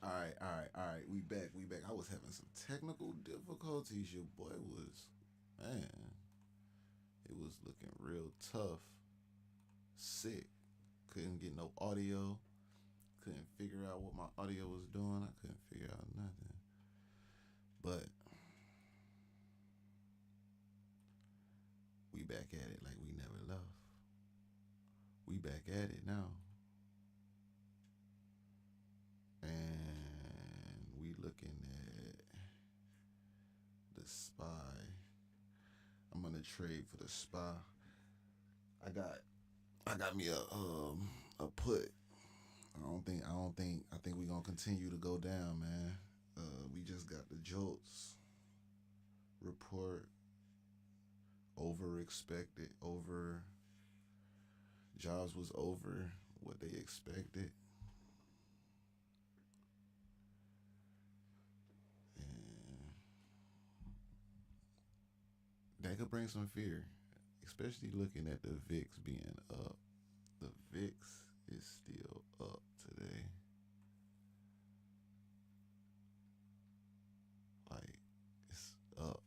All right. We back. I was having some technical difficulties. Your boy was, man, it was looking real tough, sick. Couldn't get no audio. Couldn't figure out what my audio was doing. I couldn't figure out nothing. But we back at it like we never left. We back at it now. And we looking at the spy. I'm gonna trade for the spy. I got me a put. I think we gonna continue to go down, man. We just got the Jolts report over expected, over jobs was over what they expected. And that could bring some fear, especially looking at the VIX being up. The VIX is still up today. Like it's up.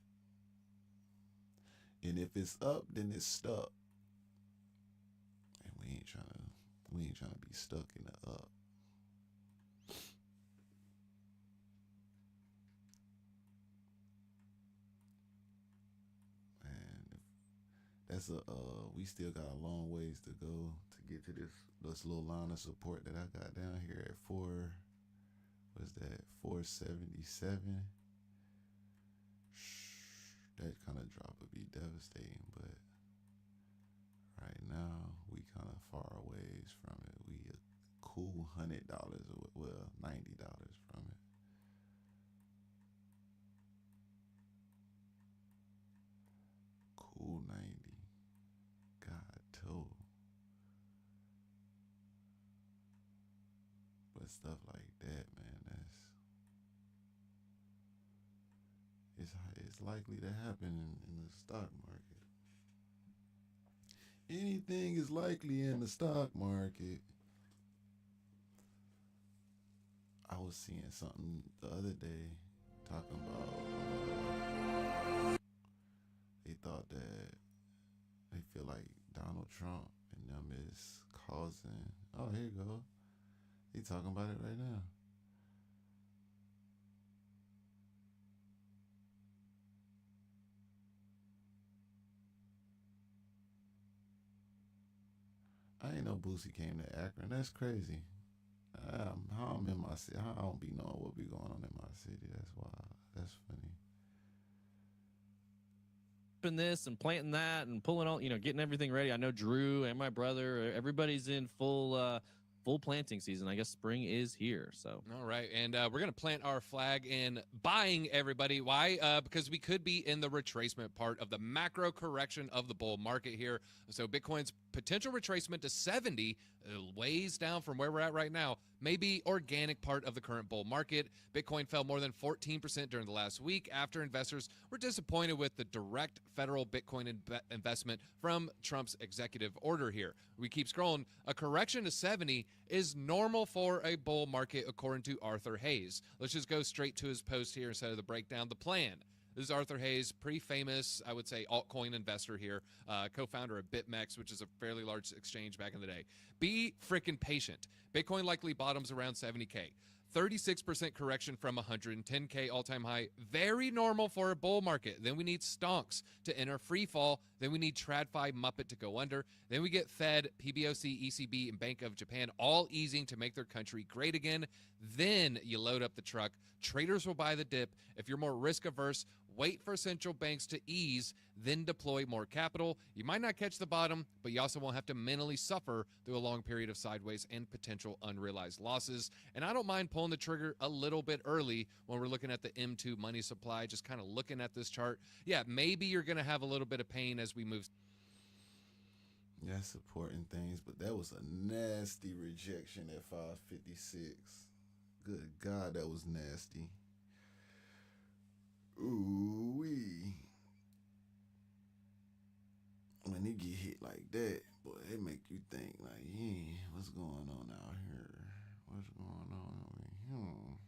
And if it's up, then it's stuck. And we ain't trying to be stuck in the up. And that's a we still got a long ways to go to get to this little line of support that I got down here at four. What's that? 477. That kind of drop would be devastating, but right now we kind of far away from it. We a cool $100 or well $90 from it. Cool 90. God told. But stuff like that, man, it's likely to happen in the stock market. Anything is likely in the stock market. I was seeing something the other day talking about they thought that they feel like Donald Trump and them is causing. Oh, here you go. He talking about it right now. I ain't know Boosie came to Akron. That's crazy. How I'm in my city. How I don't be knowing what be going on in my city. That's wild. That's funny. This and planting that and pulling all, getting everything ready. I know Drew and my brother, everybody's in full planting season. I guess spring is here. So all right, and we're gonna plant our flag in buying, everybody. Why? Because we could be in the retracement part of the macro correction of the bull market here. So Bitcoin's potential retracement to 70, ways down from where we're at right now, may be organic part of the current bull market. Bitcoin fell more than 14% during the last week after investors were disappointed with the direct federal Bitcoin investment from Trump's executive order here. We keep scrolling. A correction to 70 is normal for a bull market, according to Arthur Hayes. Let's just go straight to his post here instead of the breakdown. The plan. This is Arthur Hayes, pretty famous, I would say, altcoin investor here, co-founder of BitMEX, which is a fairly large exchange back in the day. Be freaking patient. Bitcoin likely bottoms around 70K. 36% correction from 110K all-time high. Very normal for a bull market. Then we need stonks to enter free fall. Then we need TradFi Muppet to go under. Then we get Fed, PBOC, ECB, and Bank of Japan all easing to make their country great again. Then you load up the truck. Traders will buy the dip. If you're more risk averse, wait for central banks to ease, then deploy more capital. You might not catch the bottom, but you also won't have to mentally suffer through a long period of sideways and potential unrealized losses. And I don't mind pulling the trigger a little bit early when we're looking at the M2 money supply, just kind of looking at this chart. Yeah, maybe you're going to have a little bit of pain as we move. Yeah, supporting things, but that was a nasty rejection at 556. Good God, that was nasty. Ooh wee. When they get hit like that, boy, it make you think like, yeah, what's going on out here? What's going on over here?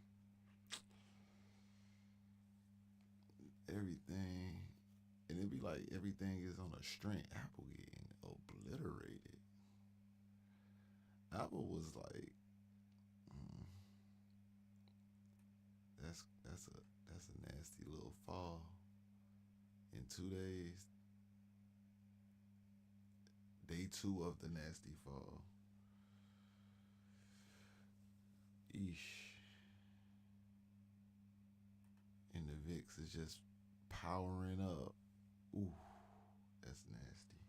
everything is on a string. Apple getting obliterated. Apple was like, mm, that's a nasty little fall in 2 days. Day 2 of the nasty fall. Eesh. And the VIX is just powering up. Ooh, that's nasty.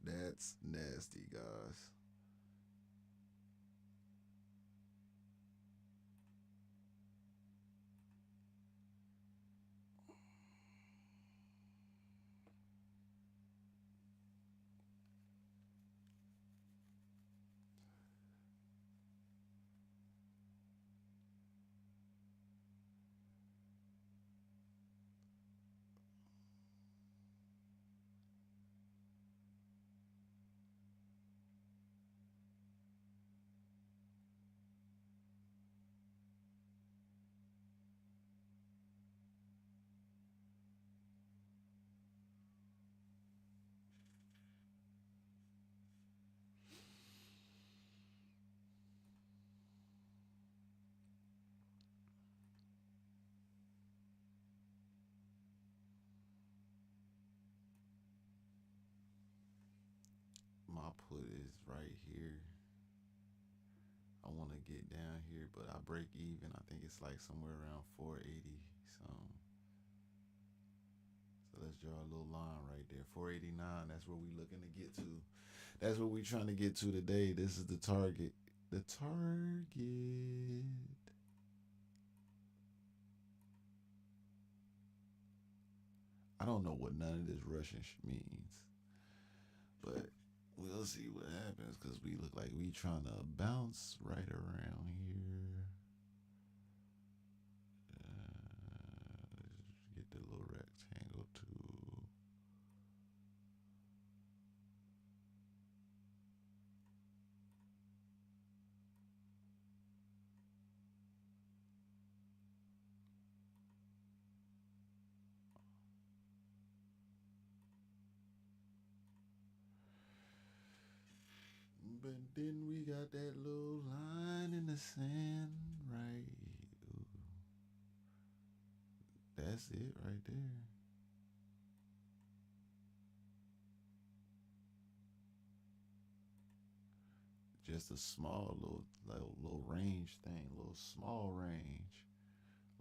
That's nasty, guys. My put is right here. I want to get down here, but I break even. I think it's like somewhere around 480 some. So let's draw a little line right there. 489, that's where we looking to get to. That's what we trying to get to today. This is the target. The target. I don't know what none of this Russian means. But we'll see what happens because we look like we trying to bounce right around here. Let's get the little rectangle tool. But then we got that little line in the sand, right? Ooh. That's it right there. Just a small little range thing, little small range,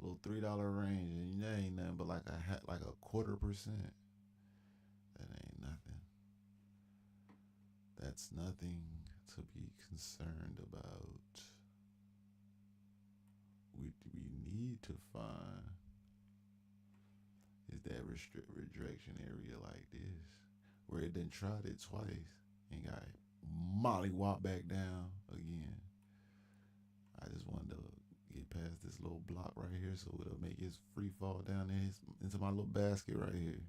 little $3 range, and that ain't nothing but like a 1/4%. That ain't nothing. That's nothing to be concerned about. We need to find is that rejection area like this, where it done tried it twice and got mollywop back down again. I just wanted to get past this little block right here so it'll make his free fall down there into my little basket right here.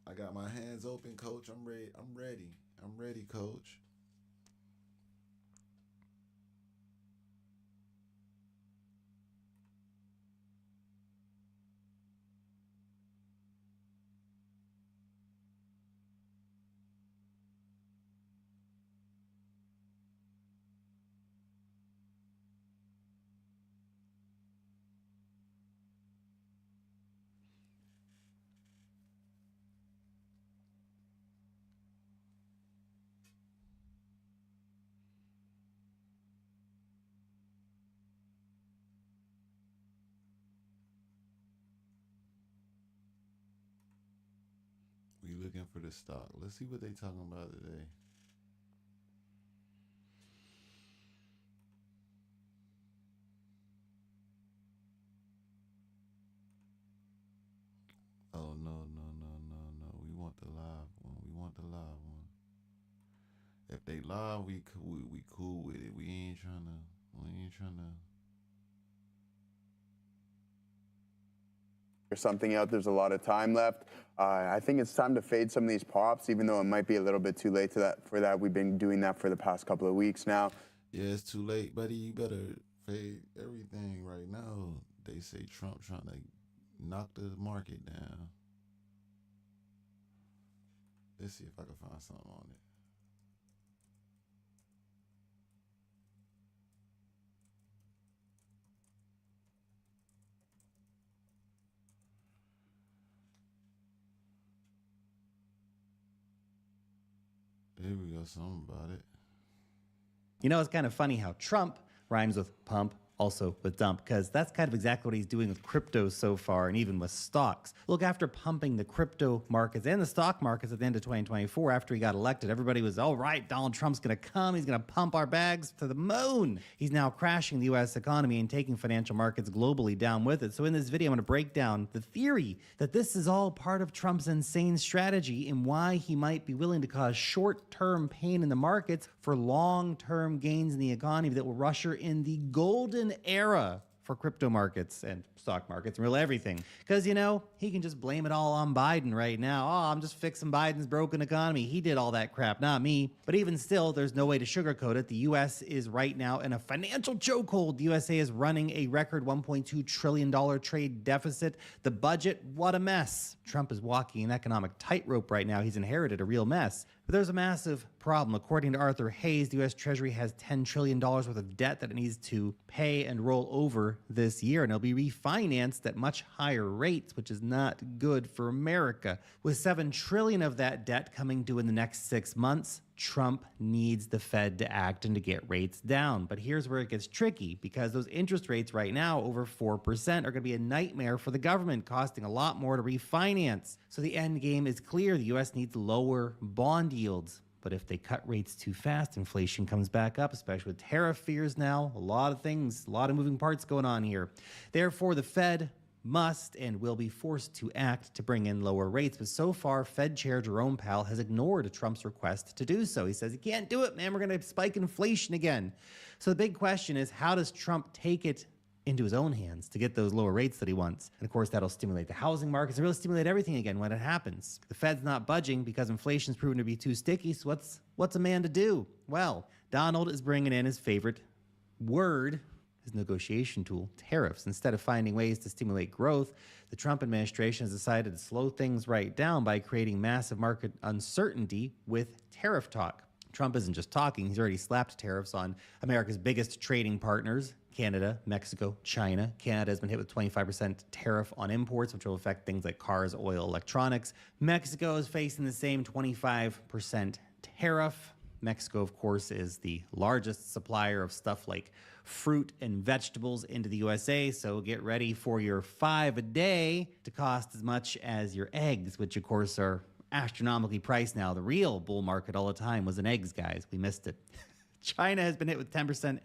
I got my hands open, coach. I'm ready. I'm ready, coach. We looking for the stock. Let's see what they talking about today. Oh no. We want the live one. We want the live one. If they live, we cool with it. We ain't trying to. Or something out. There's a lot of time left. I think it's time to fade some of these pops, even though it might be a little bit too late for that. We've been doing that for the past couple of weeks now. Yeah, it's too late, buddy. You better fade everything right now. They say Trump trying to knock the market down. Let's see if I can find something on it. Here we go, something about it. You know, it's kind of funny how Trump rhymes with pump, also with dump, because that's kind of exactly what he's doing with crypto so far, and even with stocks. Look, after pumping the crypto markets and the stock markets at the end of 2024, after he got elected, everybody was, all right, Donald Trump's going to come, he's going to pump our bags to the moon. He's now crashing the U.S. economy and taking financial markets globally down with it. So in this video, I'm going to break down the theory that this is all part of Trump's insane strategy and why he might be willing to cause short-term pain in the markets for long-term gains in the economy that will usher in the golden era for crypto markets and stock markets and really everything. Because, you know, he can just blame it all on Biden right now. Oh, I'm just fixing Biden's broken economy. He did all that crap, not me. But even still, there's no way to sugarcoat it. The U.S. is right now in a financial chokehold. The USA is running a record $1.2 trillion trade deficit. The budget, what a mess. Trump is walking an economic tightrope right now. He's inherited a real mess. But there's a massive problem. According to Arthur Hayes, the U.S. Treasury has $10 trillion worth of debt that it needs to pay and roll over this year, and it'll be refinanced at much higher rates, which is not good for America. With $7 trillion of that debt coming due in the next 6 months, Trump needs the Fed to act and to get rates down. But here's where it gets tricky, because those interest rates right now, over 4%, are going to be a nightmare for the government, costing a lot more to refinance. So the end game is clear. The U.S. needs lower bond yields. But if they cut rates too fast, inflation comes back up, especially with tariff fears now. A lot of things, a lot of moving parts going on here. Therefore, the Fed must and will be forced to act to bring in lower rates. But so far, Fed Chair Jerome Powell has ignored Trump's request to do so. He says, you can't do it, man. We're going to spike inflation again. So the big question is, how does Trump take it into his own hands to get those lower rates that he wants? And of course, that'll stimulate the housing markets and really stimulate everything again when it happens. The Fed's not budging because inflation's proven to be too sticky. So what's a man to do? Well, Donald is bringing in his favorite word, his negotiation tool, tariffs. Instead of finding ways to stimulate growth, the Trump administration has decided to slow things right down by creating massive market uncertainty with tariff talk. Trump isn't just talking, he's already slapped tariffs on America's biggest trading partners, Canada, Mexico, China. Canada has been hit with 25% tariff on imports, which will affect things like cars, oil, electronics. Mexico is facing the same 25% tariff. Mexico, of course, is the largest supplier of stuff like fruit and vegetables into the USA, so get ready for your 5 a day to cost as much as your eggs, which, of course, are astronomically priced now. The real bull market all the time was in eggs, guys. We missed it. China has been hit with 10%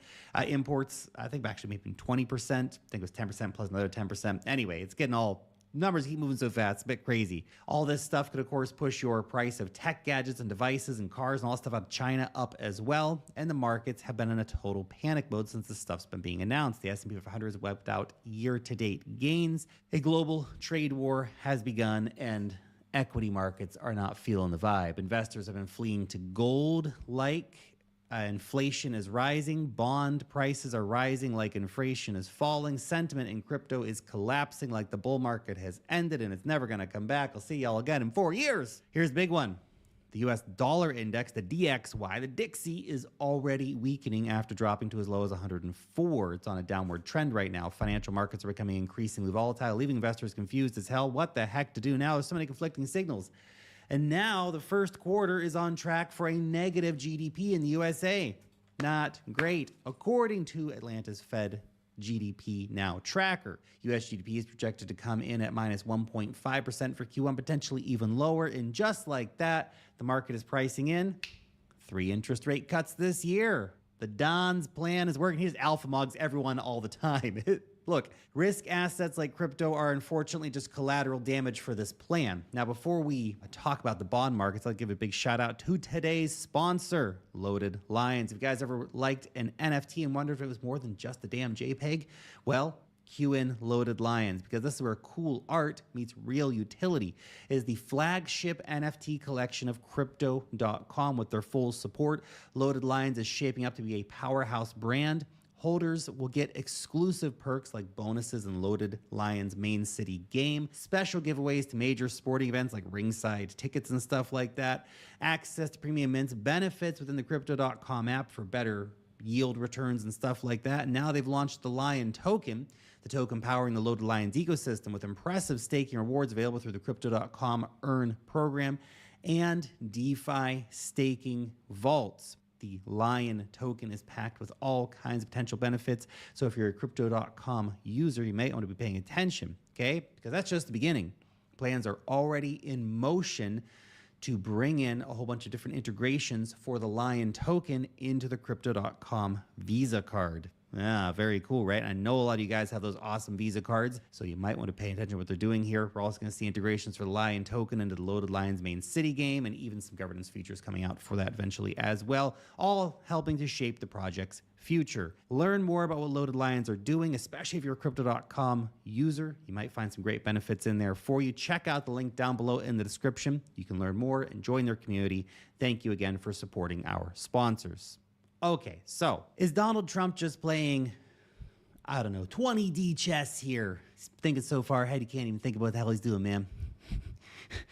imports. I think actually maybe 20%. I think it was 10% plus another 10%. Anyway, it's getting all... numbers keep moving so fast, it's a bit crazy. All this stuff could, of course, push your price of tech gadgets and devices and cars and all that stuff out of China up as well. And the markets have been in a total panic mode since this stuff's been being announced. The S&P 500 has wiped out year-to-date gains. A global trade war has begun, and equity markets are not feeling the vibe. Investors have been fleeing to gold like inflation is rising, bond prices are rising like inflation is falling, sentiment in crypto is collapsing like the bull market has ended and it's never going to come back. I'll see y'all again in 4 years. Here's the big one. The US dollar index, the DXY, the Dixie, is already weakening after dropping to as low as 104. It's on a downward trend right now. Financial markets are becoming increasingly volatile, leaving investors confused as hell. What the heck to do now? There's so many conflicting signals. And now the first quarter is on track for a negative GDP in the USA. Not great. According to Atlanta's Fed GDP Now tracker, US GDP is projected to come in at minus 1.5% for Q1, potentially even lower. And just like that, the market is pricing in 3 interest rate cuts this year. The Don's plan is working. He just alpha mugs everyone all the time. Look, risk assets like crypto are unfortunately just collateral damage for this plan. Now, before we talk about the bond markets, I'll give a big shout out to today's sponsor, Loaded Lions. If you guys ever liked an NFT and wondered if it was more than just a damn JPEG, well, cue in Loaded Lions, because this is where cool art meets real utility. It is the flagship NFT collection of Crypto.com with their full support. Loaded Lions is shaping up to be a powerhouse brand Holders will get exclusive perks like bonuses and Loaded Lions main city game, special giveaways to major sporting events like ringside tickets and stuff like that, access to premium mints, benefits within the Crypto.com app for better yield returns and stuff like that. And now they've launched the Lion Token, the token powering the Loaded Lions ecosystem with impressive staking rewards available through the Crypto.com Earn program and DeFi staking vaults. The Lion token is packed with all kinds of potential benefits. So if you're a Crypto.com user, you may want to be paying attention, okay? Because that's just the beginning. Plans are already in motion to bring in a whole bunch of different integrations for the Lion token into the Crypto.com Visa card. Yeah, very cool, right? I know a lot of you guys have those awesome Visa cards, so you might want to pay attention to what they're doing here. We're also going to see integrations for the Lion token into the Loaded Lions main city game and even some governance features coming out for that eventually as well, all helping to shape the project's future. Learn more about what Loaded Lions are doing, especially if you're a Crypto.com user. You might find some great benefits in there for you. Check out the link down below in the description. You can learn more and join their community. Thank you again for supporting our sponsors. Okay, so is Donald Trump just playing, I don't know, 20D chess here? He's thinking so far ahead he can't even think about what the hell he's doing, man.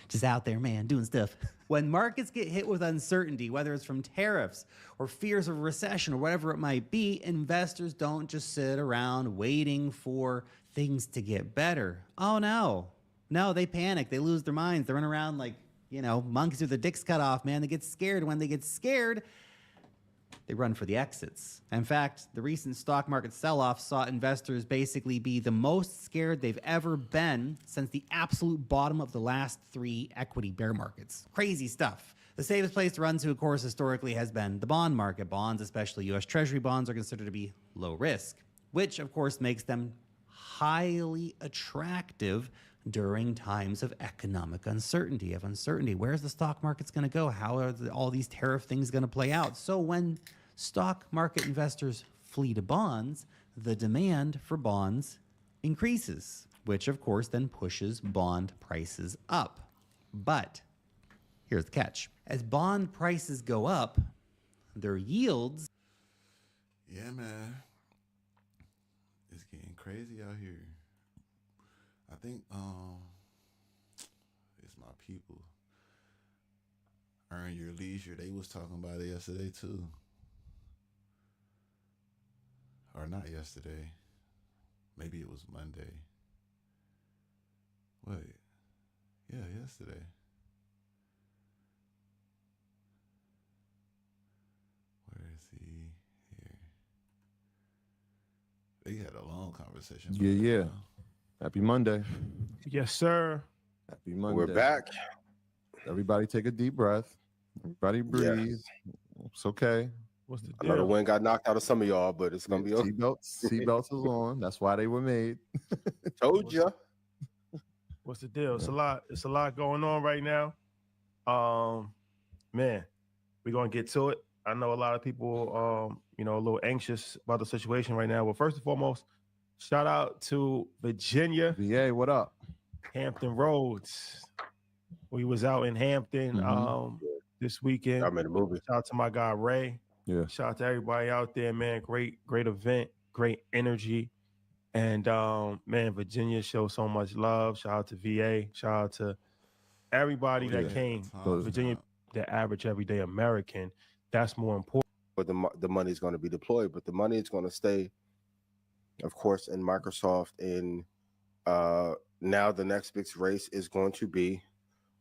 Just out there, man, doing stuff. When markets get hit with uncertainty, whether it's from tariffs or fears of recession or whatever it might be, investors don't just sit around waiting for things to get better. Oh no. No, they panic. They lose their minds. They run around like, monkeys with their dicks cut off, man. They get scared. When they get scared, they run for the exits. In fact, the recent stock market sell-off saw investors basically be the most scared they've ever been since the absolute bottom of the last 3 equity bear markets. Crazy stuff. The safest place to run to, of course, historically has been the bond market. Bonds, especially U.S. Treasury bonds, are considered to be low risk, which, of course, makes them highly attractive during times of economic uncertainty. Where's the stock market's going to go? How are all these tariff things going to play out? So when stock market investors flee to bonds, the demand for bonds increases, which of course then pushes bond prices up. But here's the catch. As bond prices go up, their yields... Yeah, man. It's getting crazy out here. I think it's my people. Earn Your Leisure. They was talking about it yesterday too. Or not yesterday. Maybe it was Monday. Wait. Yeah, yesterday. Where is he? Here. They had a long conversation. Yeah. Happy Monday. Yes, sir. Happy Monday. We're back. Everybody take a deep breath. Everybody breathe. It's okay. What's the I know the deal? wind got knocked out of some of y'all, but it's gonna be okay. Seatbelts is on. That's why they were made. Told ya. What's the deal? It's a lot going on right now. Man, we're gonna get to it. I know a lot of people a little anxious about the situation right now. Well, first and foremost, shout out to Virginia. VA, what up? Hampton Roads. We was out in Hampton this weekend. I'm in the movie. Shout out to my guy Ray. Yeah. Shout out to everybody out there, man. Great event, great energy. And man, Virginia showed so much love. Shout out to VA. Shout out to everybody that came. Virginia, the average everyday American. That's more important. But the money is going to be deployed, but the money is going to stay, of course, in Microsoft. And now the next big race is going to be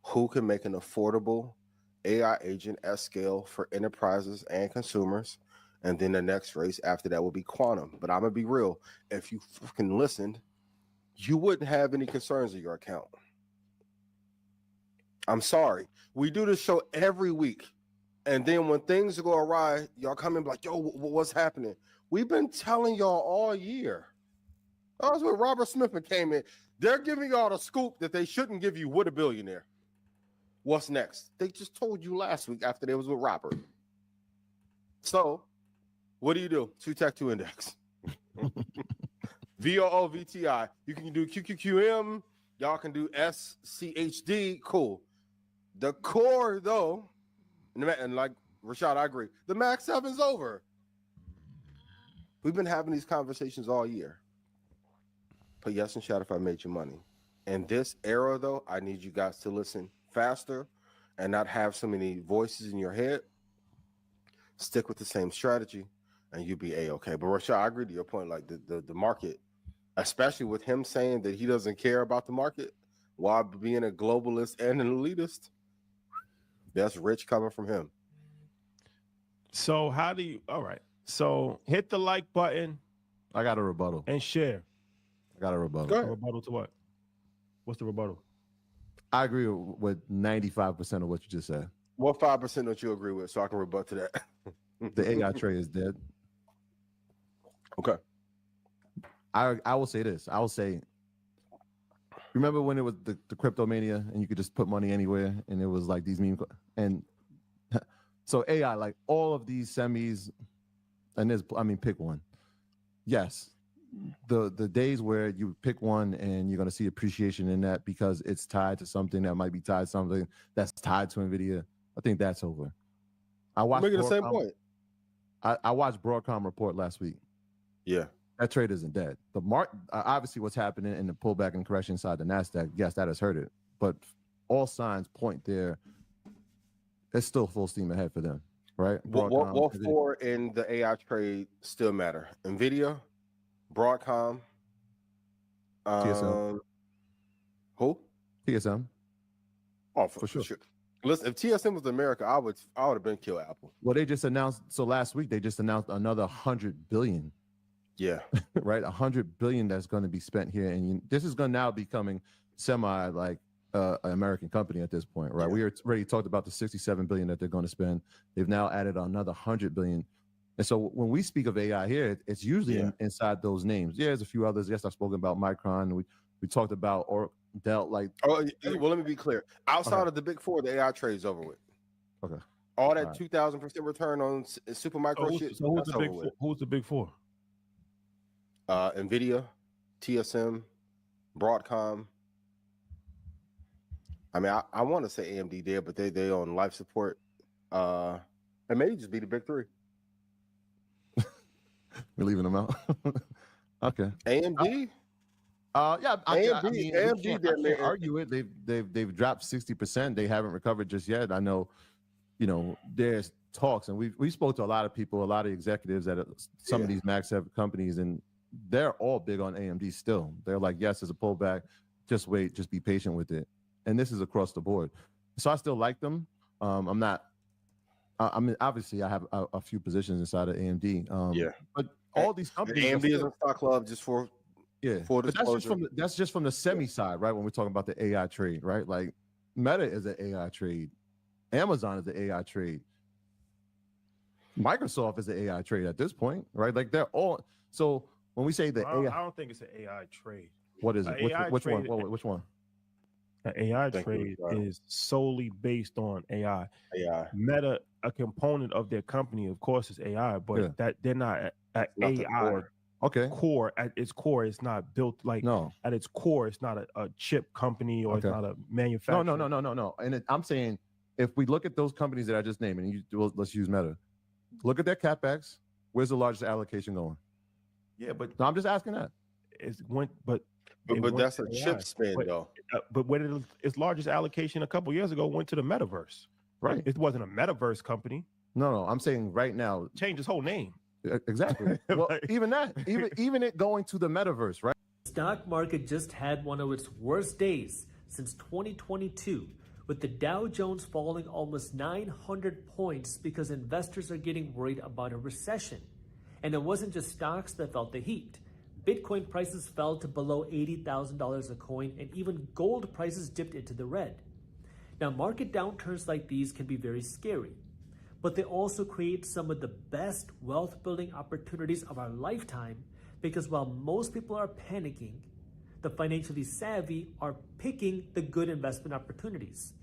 who can make an affordable AI agent at scale for enterprises and consumers. And then the next race after that will be quantum. But I'm going to be real. If you fucking listened, you wouldn't have any concerns of your account. I'm sorry. We do this show every week. And then when things go awry, y'all come in like, yo, what's happening? We've been telling y'all all year. That was when Robert Smith came in. They're giving y'all the scoop that they shouldn't give you with a billionaire. What's next? They just told you last week after they was with Robert. So, what do? 2 Tech 2 Index. VOOVTI. You can do QQQM. Y'all can do SCHD. Cool. The core, though, and like Rashad, I agree. The Max 7's over. We've been having these conversations all year. Put yes in chat if I made you money. In this era, though, I need you guys to listen faster and not have so many voices in your head. Stick with the same strategy, and you'll be A-okay. But Rashad, I agree to your point. Like the market, especially with him saying that he doesn't care about the market while being a globalist and an elitist, that's rich coming from him. So how do you? All right. So hit the like button I got a rebuttal. and share. I got a rebuttal. Go A ahead. rebuttal to what? What's the rebuttal? I agree with 95% of what you just said. What 5% don't you agree with, so I can rebut to that? The AI trade is dead. Okay. I will say this. I will say, remember when it was the cryptomania and you could just put money anywhere and it was like these and so AI, like all of these semis, and pick one. Yes, the days where you pick one and you're going to see appreciation in that because it's tied to something that might be tied to something that's tied to NVIDIA, I think that's over. I watched Making the same point. I watched Broadcom report last week. Yeah. That trade isn't dead. The obviously what's happening in the pullback and correction inside the NASDAQ, yes, that has hurt it. But all signs point there. It's still full steam ahead for them, right? What four in the AI trade still matter? NVIDIA, Broadcom, TSM. Who? TSM. Oh, for sure. Listen, if TSM was America, I would have been kill Apple. Well, they just announced. So last week they just announced another $100 billion. Yeah. Right, $100 billion that's going to be spent here, and this is going to now becoming semi like an American company at this point, right? Yeah. We already talked about the $67 billion that they're going to spend. They've now added another $100 billion. And so when we speak of AI here, it's usually inside those names. Yeah, there's a few others. Yes, I've spoken about Micron. We talked about Dell. Like, well, let me be clear. Outside of the big four, the AI trade is over with. Okay. All that 2,000% return on Supermicro shit. So who's the big four? NVIDIA, TSM, Broadcom. I mean, I want to say AMD there, but they on life support. And maybe just be the big three. We're leaving them out. Okay. AMD. Yeah, AMD. I can't argue it. They've dropped 60%. They haven't recovered just yet. I know, there's talks, and we spoke to a lot of people, a lot of executives at some of these Max 7 companies, and they're all big on AMD still. They're like, yes, there's a pullback. Just wait, just be patient with it. And this is across the board. So I still like them. I'm not. I mean, obviously, I have a few positions inside of AMD. But all these companies. AMD is in stock club just for full disclosure. But that's just from the semi side, right? When we're talking about the AI trade, right? Like Meta is an AI trade, Amazon is an AI trade, Microsoft is an AI trade at this point, right? Like they're all. So when we say the AI, I don't think it's an AI trade. What is it? Which one? Which one? An AI trade is solely based on AI. Meta, a component of their company, of course, is AI, but that they're not at AI. Core at its core, it's not built like at its core, it's not a chip company or it's not a manufacturer. No. And I'm saying if we look at those companies that I just named, and let's use Meta, look at their capex. Where's the largest allocation going? Yeah, but no, I'm just asking that. But that's a chip spend though. But when its largest allocation a couple years ago went to the metaverse, right? It wasn't a metaverse company. No, I'm saying right now, change its whole name. Exactly. Well, even it going to the metaverse, right? Stock market just had one of its worst days since 2022, with the Dow Jones falling almost 900 points because investors are getting worried about a recession. And it wasn't just stocks that felt the heat. Bitcoin prices fell to below $80,000 a coin, and even gold prices dipped into the red. Now, market downturns like these can be very scary, but they also create some of the best wealth building opportunities of our lifetime, because while most people are panicking, the financially savvy are picking the good investment opportunities.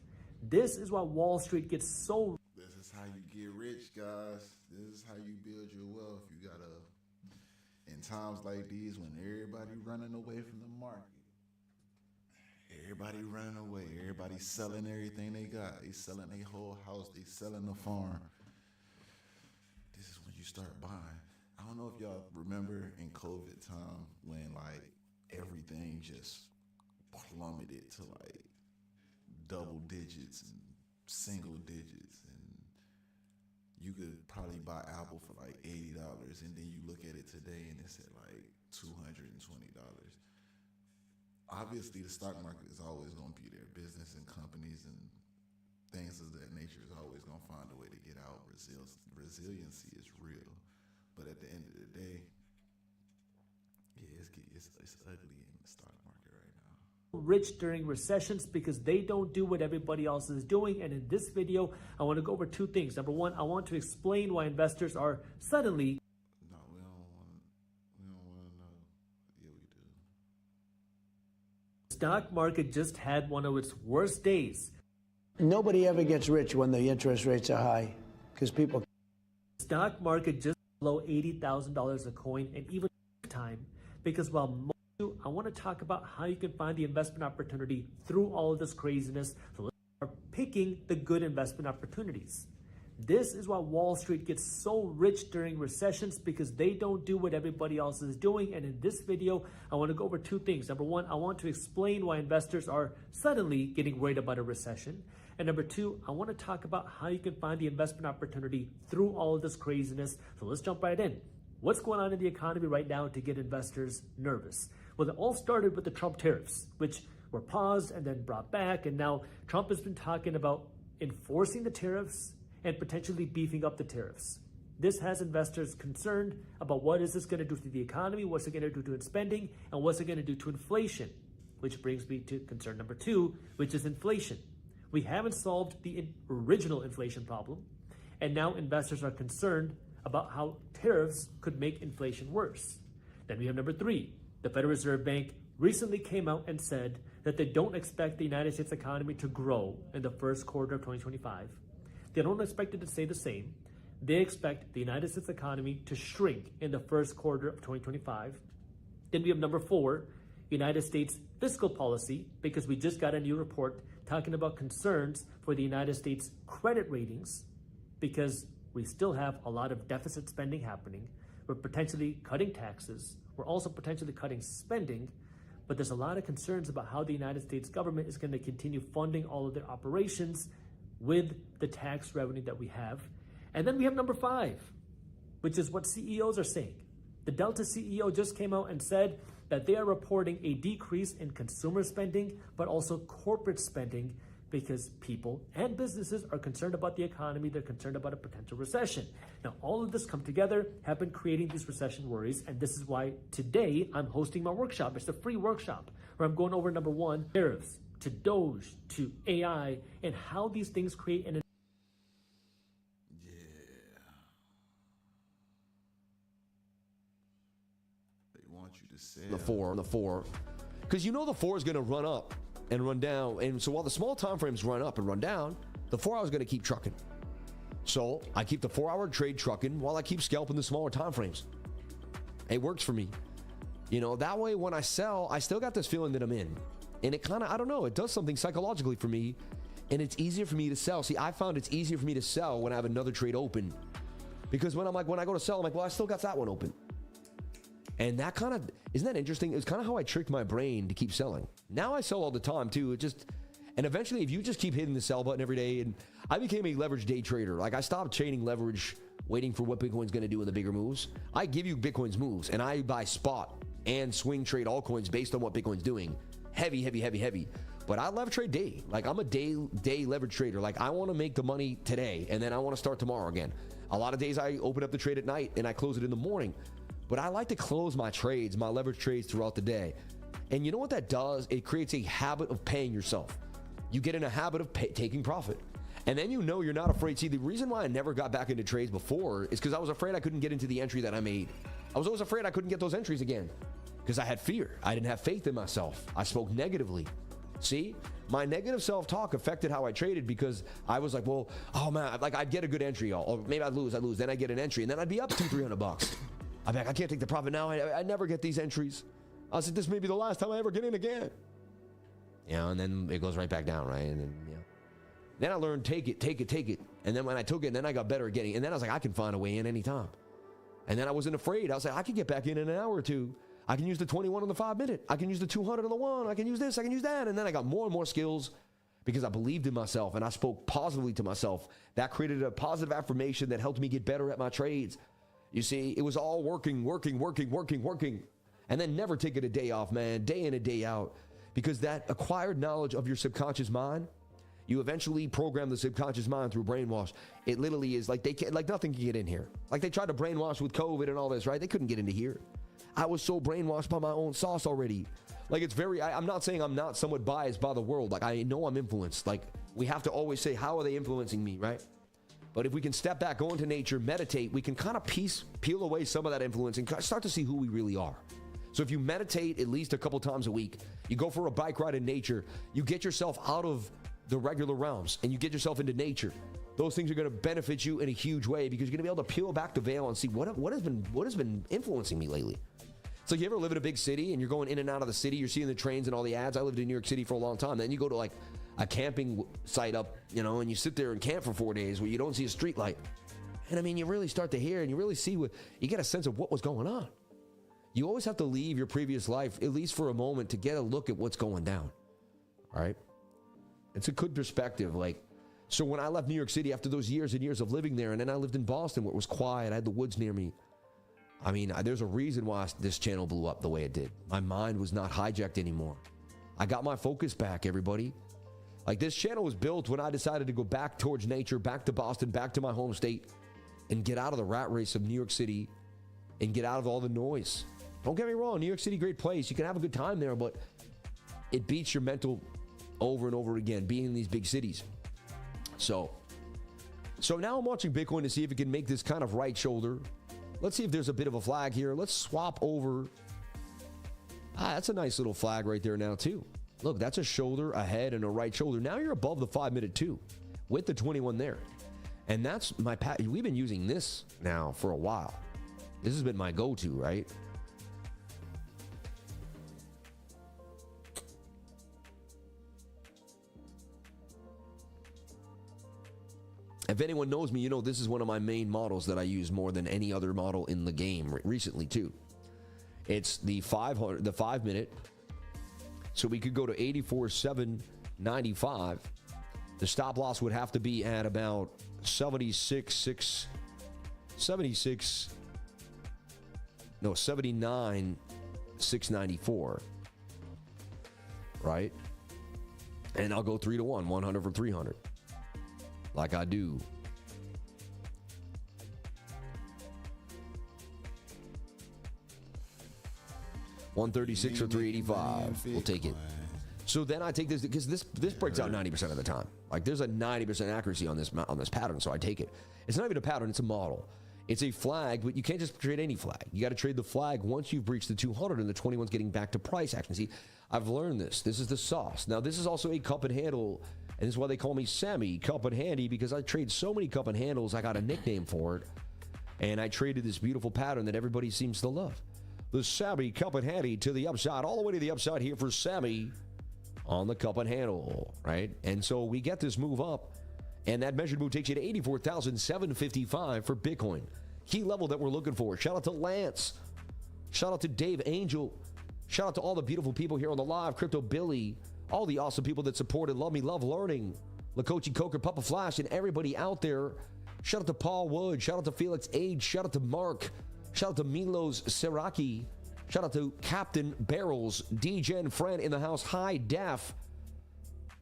This is why Wall Street gets so. This is how you get rich, guys. This is how you build your wealth. You gotta, in times like these when everybody running away from the market, everybody running away, everybody selling everything they got. They selling their whole house. They selling the farm. This is when you start buying. I don't know if y'all remember in COVID time when like everything just plummeted to like double digits and single digits, and you could probably buy Apple for like $80, and then you look at it today and it's at like $220. Obviously, the stock market is always going to be there. Business and companies and things of that nature is always going to find a way to get out. Resiliency is real, but at the end of the day, yeah, it's ugly in the stock market right now. Rich during recessions because they don't do what everybody else is doing. And in this video, I want to go over two things. Number one, I want to explain why investors are suddenly No, we don't want to know. Yeah, we do. stock market just had one of its worst days. Nobody ever gets rich when the interest rates are high because people. Stock market just below $80,000 a coin, and even time, because while most of you, I want to talk about how you can find the investment opportunity through all of this craziness. So let's start picking the good investment opportunities. This is why Wall Street gets so rich during recessions, because they don't do what everybody else is doing. And in this video, I want to go over two things. Number one, I want to explain why investors are suddenly getting worried about a recession. And number two, I want to talk about how you can find the investment opportunity through all of this craziness. So let's jump right in. What's going on in the economy right now to get investors nervous? Well, it all started with the Trump tariffs, which were paused and then brought back. And now Trump has been talking about enforcing the tariffs and potentially beefing up the tariffs. This has investors concerned about what is this going to do to the economy, what's it going to do to spending, and what's it going to do to inflation, which brings me to concern number two, which is inflation. We haven't solved the original inflation problem, and now investors are concerned about how tariffs could make inflation worse. Then we have number three. The Federal Reserve Bank recently came out and said that they don't expect the United States economy to grow in the first quarter of 2025. They don't expect it to stay the same. They expect the United States economy to shrink in the first quarter of 2025. Then we have number four, United States fiscal policy, because we just got a new report talking about concerns for the United States credit ratings, because we still have a lot of deficit spending happening. We're potentially cutting taxes. We're also potentially cutting spending, but there's a lot of concerns about how the United States government is going to continue funding all of their operations with the tax revenue that we have. And then we have number five, which is what CEOs are saying. The Delta CEO just came out and said that they are reporting a decrease in consumer spending, but also corporate spending, because people and businesses are concerned about the economy. They're concerned about a potential recession. Now, all of this come together have been creating these recession worries, and this is why today I'm hosting my workshop. It's a free workshop where I'm going over number one, tariffs, to Doge, to AI, and how these things create an The four, because you know the four is going to run up and run down, and so while the small time frames run up and run down, the 4 hour is going to keep trucking. So I keep the 4 hour trade trucking while I keep scalping the smaller time frames. It works for me, you know. That way, when I sell, I still got this feeling that I'm in, and it kind of, I don't know, it does something psychologically for me, and it's easier for me to sell. See, I found it's easier for me to sell when I have another trade open, because when I go to sell, I'm like, well, I still got that one open. And that kind of, isn't that interesting? It's kind of how I tricked my brain to keep selling. Now I sell all the time too. And eventually, if you just keep hitting the sell button every day, and I became a leverage day trader. Like, I stopped trading leverage, waiting for what Bitcoin's going to do in the bigger moves. I give you Bitcoin's moves, and I buy spot and swing trade altcoins based on what Bitcoin's doing. Heavy. But I leverage trade day. Like, I'm a day leverage trader. Like, I want to make the money today, and then I want to start tomorrow again. A lot of days I open up the trade at night and I close it in the morning. But I like to close my trades, my leverage trades throughout the day. And you know what that does? It creates a habit of paying yourself. You get in a habit of taking profit. And then you know you're not afraid. See, the reason why I never got back into trades before is because I was afraid I couldn't get into the entry that I made. I was always afraid I couldn't get those entries again because I had fear. I didn't have faith in myself. I spoke negatively. See, my negative self-talk affected how I traded, because I was like, well, oh man, like I'd get a good entry, or maybe I'd lose. Then I'd get an entry, and then I'd be up $200-300. I'm like, I can't take the profit now. I never get these entries. I said, this may be the last time I ever get in again. You know, and then it goes right back down, right? And then, you know, then I learned take it. And then when I took it, then I got better at getting. And then I was like, I can find a way in anytime. And then I wasn't afraid. I was like, I can get back in an hour or two. I can use the 21 on the 5 minute. I can use the 200 on the 1. I can use this. I can use that. And then I got more and more skills because I believed in myself and I spoke positively to myself. That created a positive affirmation that helped me get better at my trades. You see, it was all working. And then never taking a day off, man, day in and day out. Because that acquired knowledge of your subconscious mind, you eventually program the subconscious mind through brainwash. It literally is like nothing can get in here. Like they tried to brainwash with COVID and all this, right? They couldn't get into here. I was so brainwashed by my own sauce already. Like it's very, I'm not saying I'm not somewhat biased by the world. Like I know I'm influenced. Like we have to always say, how are they influencing me, right? But if we can step back, go into nature, meditate, we can kind of peel away some of that influence and start to see who we really are. So if you meditate at least a couple times a week, you go for a bike ride in nature, you get yourself out of the regular realms and you get yourself into nature. Those things are going to benefit you in a huge way because you're going to be able to peel back the veil and see what has been influencing me lately. So you ever live in a big city and you're going in and out of the city, you're seeing the trains and all the ads. I lived in New York City for a long time. Then you go to like a camping site up, and you sit there and camp for 4 days where you don't see a street light. And I mean, you really start to hear and you really see you get a sense of what was going on. You always have to leave your previous life, at least for a moment, to get a look at what's going down. All right? It's a good perspective. So when I left New York City after those years and years of living there, and then I lived in Boston where it was quiet, I had the woods near me. I mean, there's a reason why this channel blew up the way it did. My mind was not hijacked anymore. I got my focus back, everybody. Like this channel was built when I decided to go back towards nature, back to Boston, back to my home state, and get out of the rat race of New York City and get out of all the noise. Don't get me wrong, New York City, great place. You can have a good time there, but it beats your mental over and over again, being in these big cities. So now I'm watching Bitcoin to see if it can make this kind of right shoulder. Let's see if there's a bit of a flag here. Let's swap over. That's a nice little flag right there now too. Look, that's a shoulder, a head, and a right shoulder. Now you're above the 5 minute too, with the 21 there. And that's my we've been using this now for a while. This has been my go-to, right? If anyone knows me, this is one of my main models that I use more than any other model in the game recently too. It's the 5 minute. So we could go to 84,795. The stop loss would have to be at about 79,694. Right? And I'll go 3 to 1, 100 for 300. Like I do. $136 or $385. We'll take it. So then I take this because this breaks out 90% of the time. Like there's a 90% accuracy on this pattern, so I take it. It's not even a pattern; it's a model. It's a flag, but you can't just trade any flag. You got to trade the flag once you've breached the 200 and the 21's getting back to price action. See, I've learned this. This is the sauce. Now this is also a cup and handle. And this is why they call me Sammy Cup and Handy, because I trade so many cup and handles, I got a nickname for it. And I traded this beautiful pattern that everybody seems to love. The Sammy Cup and Handy to the upside, all the way to the upside here for Sammy on the cup and handle, right? And so we get this move up, and that measured move takes you to 84,755 for Bitcoin. Key level that we're looking for. Shout out to Lance. Shout out to Dave Angel. Shout out to all the beautiful people here on the live. Crypto Billy. All the awesome people that supported Love Me, Love Learning, Lakochi Coker, Papa Flash, and everybody out there. Shout out to Paul Wood. Shout out to Felix Age. Shout out to Mark. Shout out to Milos Siraki. Shout out to Captain Barrels. D-Gen Friend in the house. High Def.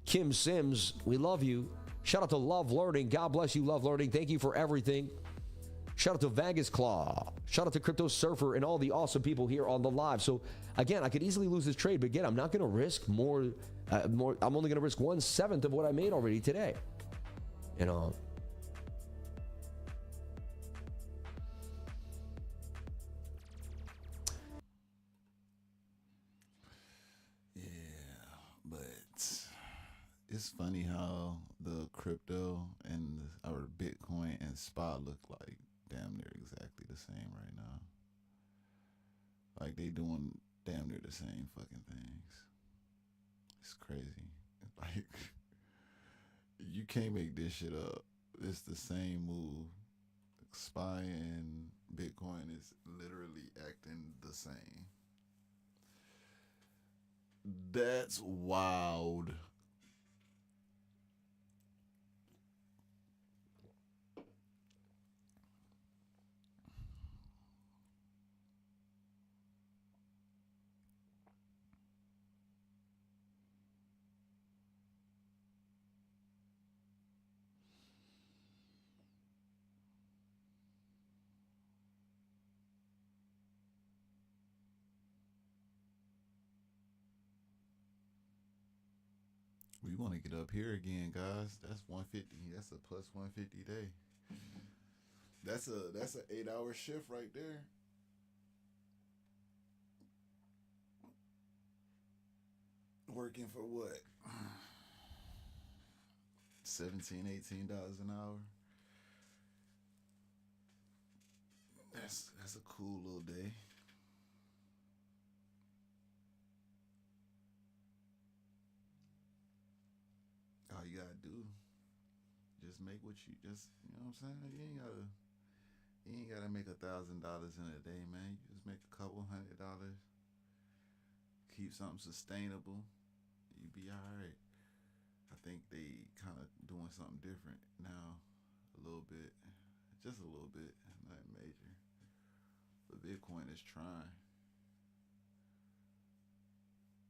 Kim Sims. We love you. Shout out to Love Learning. God bless you, Love Learning. Thank you for everything. Shout out to Vegas Claw. Shout out to Crypto Surfer and all the awesome people here on the live. So again, I could easily lose this trade, but again, I'm not going to risk more. I'm only going to risk 1/7 of what I made already today. Yeah, but it's funny how the crypto and our Bitcoin and SPY look like damn near exactly the same right now. Like they doing damn near the same fucking things. It's crazy. Like you can't make this shit up. It's the same move. SPY and Bitcoin is literally acting the same. That's wild. We want to get up here again, guys. That's 150. That's a plus 150 day. That's an 8-hour shift right there. Working for what? $17, $18 an hour. That's a cool little day. All you gotta do, just make what you just, you know what I'm saying? You ain't gotta make $1,000 in a day, man. You just make a couple $100. Keep something sustainable. You be all right. I think they kind of doing something different now, a little bit, just a little bit, not major. But Bitcoin is trying.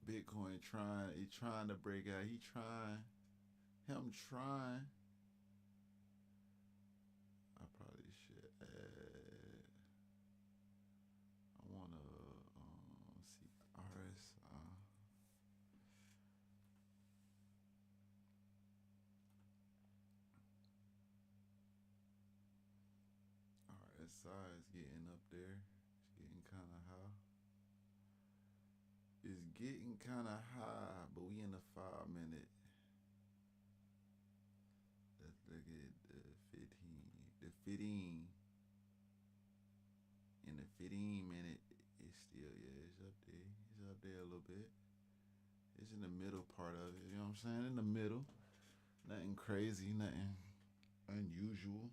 Bitcoin trying. He trying to break out. He trying. Him trying. I probably should add. I want to see RSI. RSI is getting up there. It's getting kind of high. It's getting kind of high, but we in the 5-minute. Let's look at the 15. The 15. In the 15-minute, it's still, yeah, it's up there. It's up there a little bit. It's in the middle part of it. You know what I'm saying? In the middle. Nothing crazy, nothing unusual.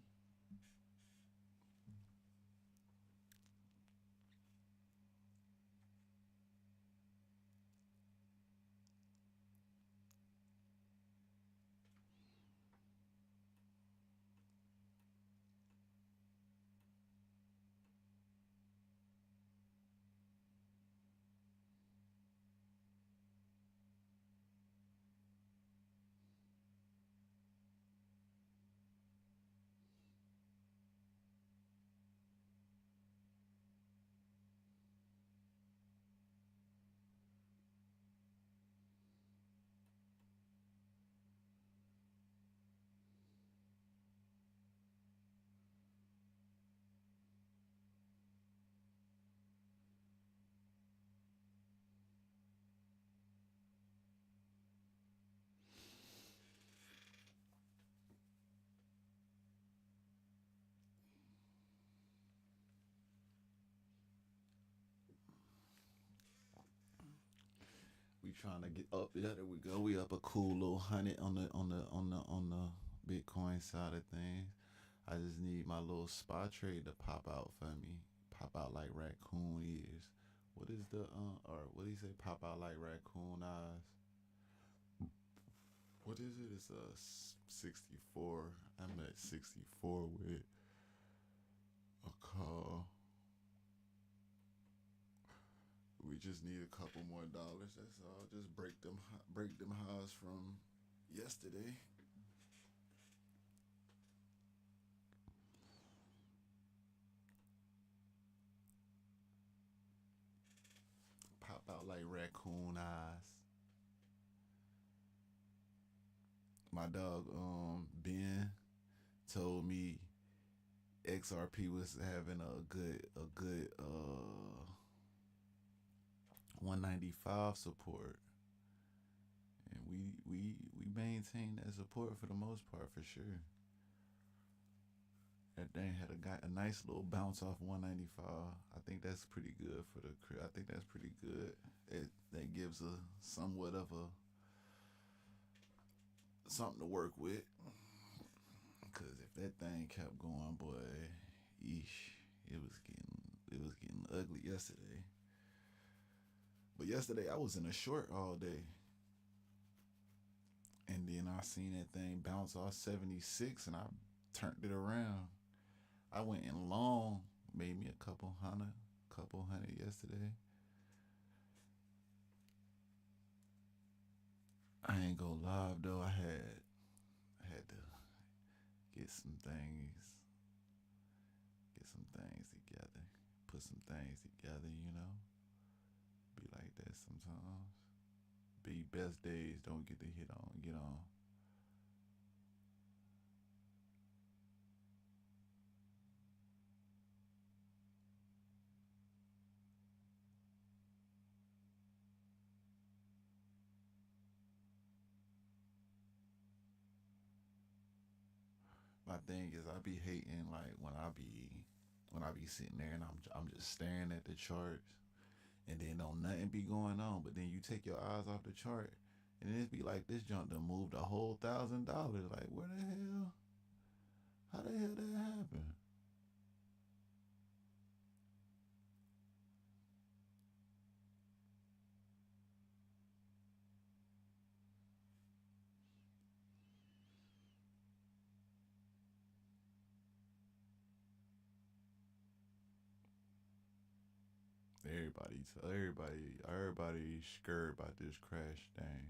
We trying to get up. Yeah, there we go. We up a cool little 100 on the Bitcoin side of things. I just need my little spot trade to pop out for me. Pop out like raccoon ears. What is the or what do you say? Pop out like raccoon eyes. What is it? It's a 64. I'm at 64 with a call. We just need a couple more dollars. That's all. Just break them highs from yesterday. Pop out like raccoon eyes. My dog Ben told me XRP was having a good 195 support, and we maintain that support for the most part, for sure. That thing had a nice little bounce off 195. I think that's pretty good for the crib. I think that's pretty good. That gives a somewhat of a something to work with. Cause if that thing kept going, boy, It was getting ugly yesterday. But yesterday I was in a short all day. And then I seen that thing bounce off 76 and I turned it around. I went in long, made me a couple hundred yesterday. I ain't gonna lie though, I had to get some things together, put some things together, you know. Be like that sometimes. Be best days don't get to get on. My thing is I be hating like when I be sitting there and I'm just staring at the charts and then don't nothing be going on, but then you take your eyes off the chart and it be like this junk done moved a whole $1,000. Like where the hell? How the hell that happen? Everybody scared about this crash thing.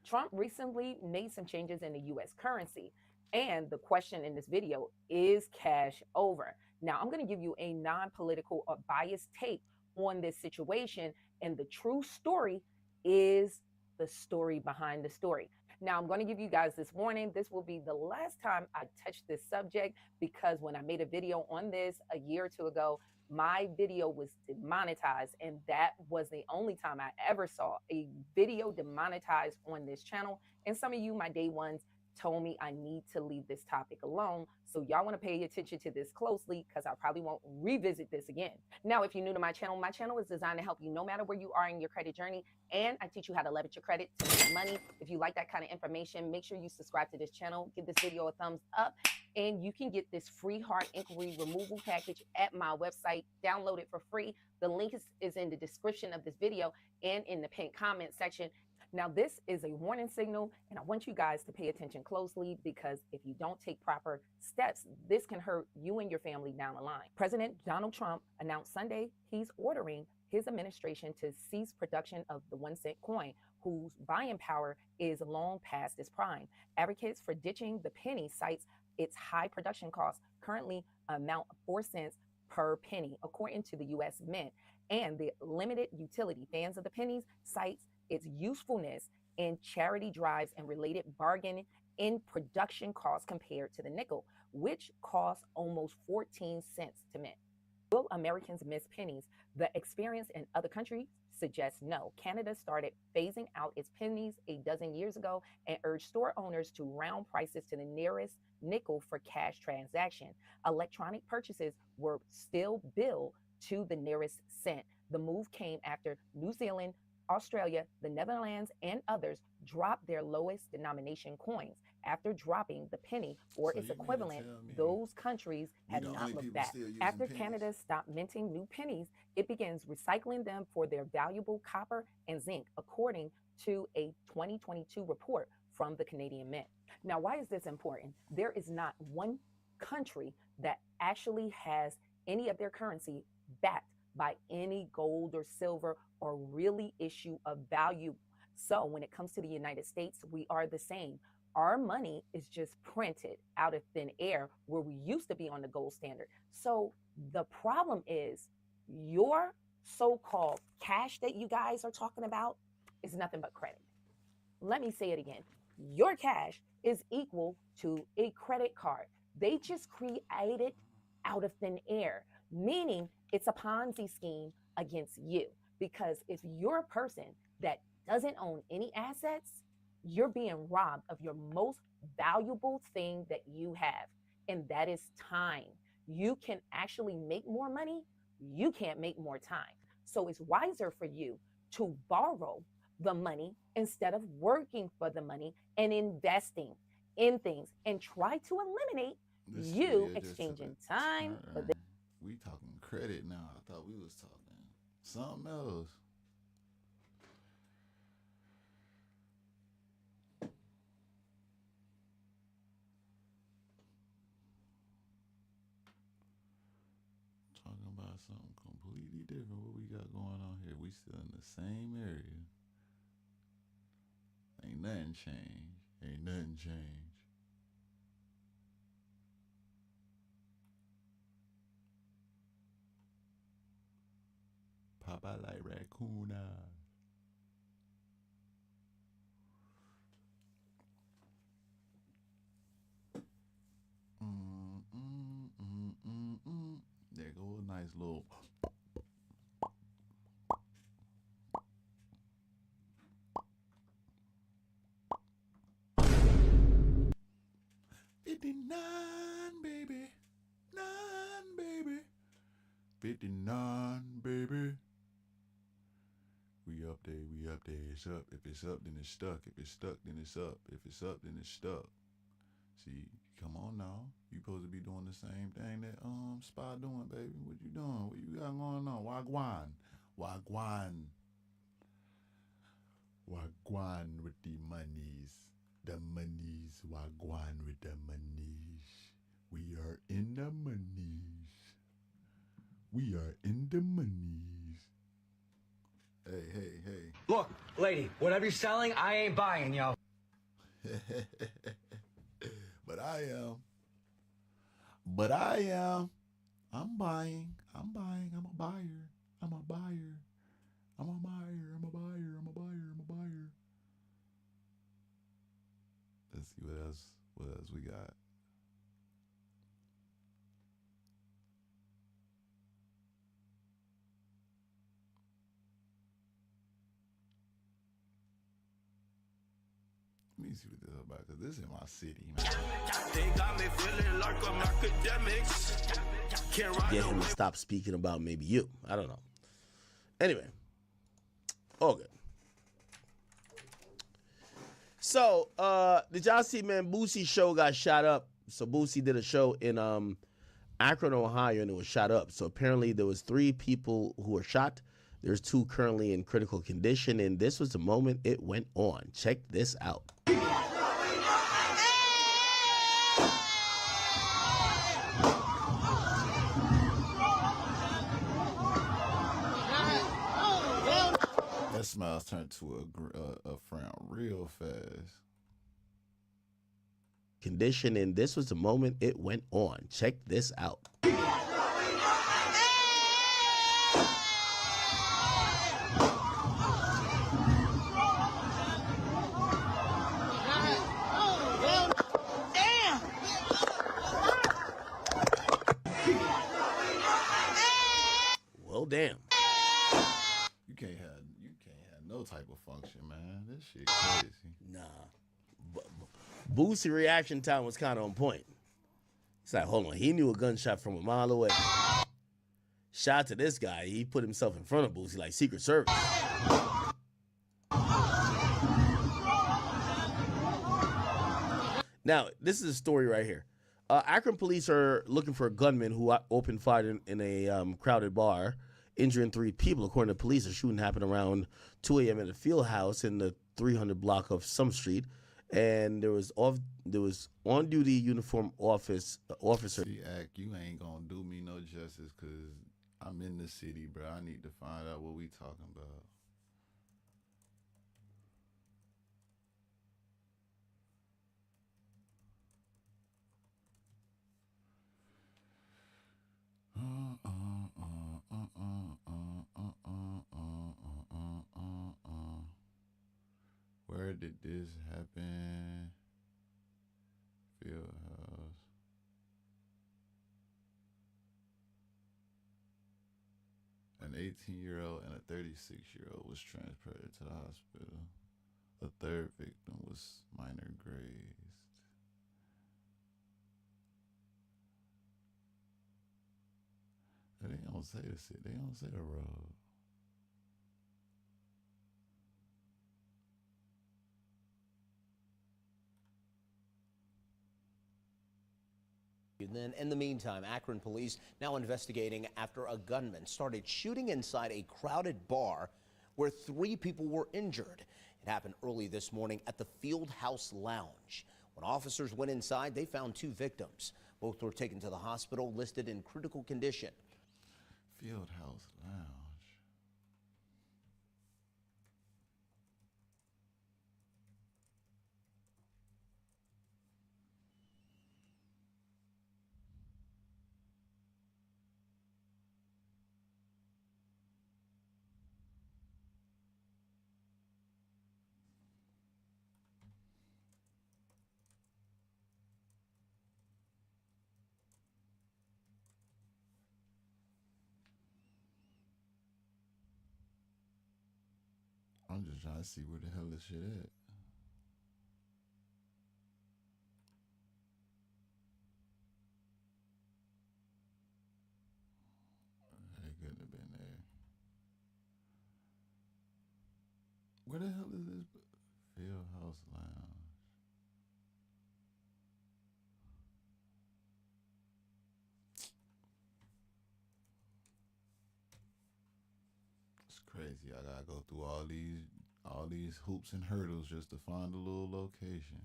Trump recently made some changes in the U.S. currency. And the question in this video is cash over. Now, I'm going to give you a non-political or biased take on this situation. And the true story is the story behind the story. Now, I'm going to give you guys this warning. This will be the last time I touch this subject because when I made a video on this a year or two ago, my video was demonetized, and that was the only time I ever saw a video demonetized on this channel. And some of you, my day ones, told me I need to leave this topic alone. So y'all want to pay attention to this closely because I probably won't revisit this again. Now, if you're new to my channel is designed to help you no matter where you are in your credit journey. And I teach you how to leverage your credit to make money. If you like that kind of information, make sure you subscribe to this channel, give this video a thumbs up, and you can get this free heart inquiry removal package at my website. Download it for free. The link is in the description of this video and in the pinned comment section. Now, this is a warning signal, and I want you guys to pay attention closely because if you don't take proper steps, this can hurt you and your family down the line. President Donald Trump announced Sunday he's ordering his administration to cease production of the 1 cent coin, whose buying power is long past its prime. Advocates for ditching the penny cites its high production costs, currently amount 4 cents per penny, according to the U.S. Mint, and the limited utility. Fans of the pennies cites its usefulness in charity drives and related bargain in production costs compared to the nickel, which costs almost 14 cents to mint. Will Americans miss pennies? The experience in other countries suggests no. Canada started phasing out its pennies a dozen years ago and urged store owners to round prices to the nearest nickel for cash transaction. Electronic purchases were still billed to the nearest cent. The move came after New Zealand, Australia, the Netherlands, and others dropped their lowest denomination coins. After dropping the penny or its equivalent, those countries have not looked back. After Canada stopped minting new pennies, it begins recycling them for their valuable copper and zinc, according to a 2022 report from the Canadian Mint. Now, why is this important? There is not one country that actually has any of their currency backed by any gold or silver or really issue of value. So when it comes to the United States, we are the same. Our money is just printed out of thin air where we used to be on the gold standard. So the problem is your so-called cash that you guys are talking about is nothing but credit. Let me say it again. Your cash is equal to a credit card. They just created out of thin air, meaning it's a Ponzi scheme against you. Because if you're a person that doesn't own any assets, you're being robbed of your most valuable thing that you have, and that is time. You can actually make more money. You can't make more time. So it's wiser for you to borrow the money instead of working for the money and investing in things and try to eliminate you exchanging time for this. we talking credit now. I thought we was talking something else. Talking about something completely different. What we got going on here? We still in the same area. Ain't nothing changed. Ain't nothing changed. Pop out like raccoon eyes. There go a nice little. $59, baby. 9, baby. 59, baby. We up there, we up there. It's up. If it's up, then it's stuck. If it's stuck, then it's up. If it's up, then it's stuck. See, come on now. You supposed to be doing the same thing that Spy doing, baby. What you doing? What you got going on? Wagwan. Wagwan. Wagwan with the monies. The monies. Wagwan with the monies. We are in the monies. We are in the monies. Hey, hey, hey. Look, lady, whatever you're selling, I ain't buying, yo. But I am. But I am. I'm buying. I'm buying. I'm a buyer. I'm a buyer. I'm a buyer. I'm a buyer. I'm a buyer. I'm a buyer. Let's see what else. What else we got? Let me see what this is about, because this is my city, man. They got me feeling like I'm academics. Get him to stop speaking about maybe you. I don't know. Anyway. All good. So, did y'all see, man, Boosie's show got shot up. So Boosie did a show in Akron, Ohio, and it was shot up. So apparently there was 3 people who were shot. There's 2 currently in critical condition, and this was the moment it went on. Check this out. That smile's turned to a frown real fast. Condition, and this was the moment it went on. Check this out. Well, damn. You can't have no type of function, man. This shit crazy. Nah. Boosie reaction time was kind of on point. He's like, hold on. He knew a gunshot from a mile away. Shout to this guy. He put himself in front of Boosie like Secret Service. Now, this is a story right here. Akron police are looking for a gunman who opened fire in a crowded bar, injuring 3 people. According to police, the shooting happened around 2 a.m. at a field house in the 300 block of Sum Street. And there was on-duty uniform officer. See, Ak, you ain't gonna do me no justice, because I'm in the city, bro. I need to find out what we talking about. Where did this happen? Field house. An 18-year-old and a 36-year-old was transported to the hospital. A third victim was minor grazed. They don't say the city. They don't say the road. rescued. And then in the meantime, Akron police now investigating after a gunman started shooting inside a crowded bar where 3 people were injured. It happened early this morning at the Field House Lounge. When officers went inside, they found 2 victims. Both were taken to the hospital, listed in critical condition. Field House Lounge. I'm just trying to see where the hell this shit at. It couldn't have been there. Where the hell is this? Field House Lounge. It's crazy. I gotta go through all these hoops and hurdles just to find a little location.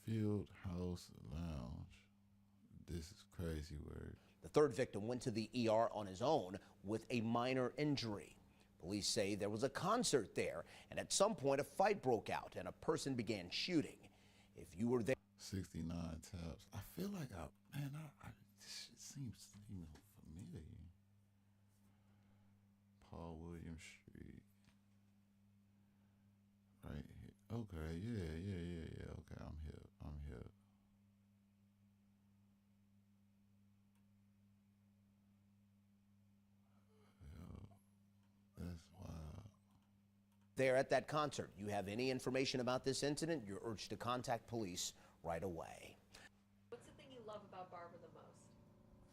Field House Lounge. This is crazy word. The 3rd victim went to the ER on his own with a minor injury. Police say there was a concert there, and at some point a fight broke out and a person began shooting. If you were there... 69 taps. I feel like this shit seems familiar. Paul Williams Street. Right here. Okay, yeah. Okay, I'm here. That's wild. There at that concert, you have any information about this incident, you're urged to contact police right away. What's the thing you love about Barbara the most?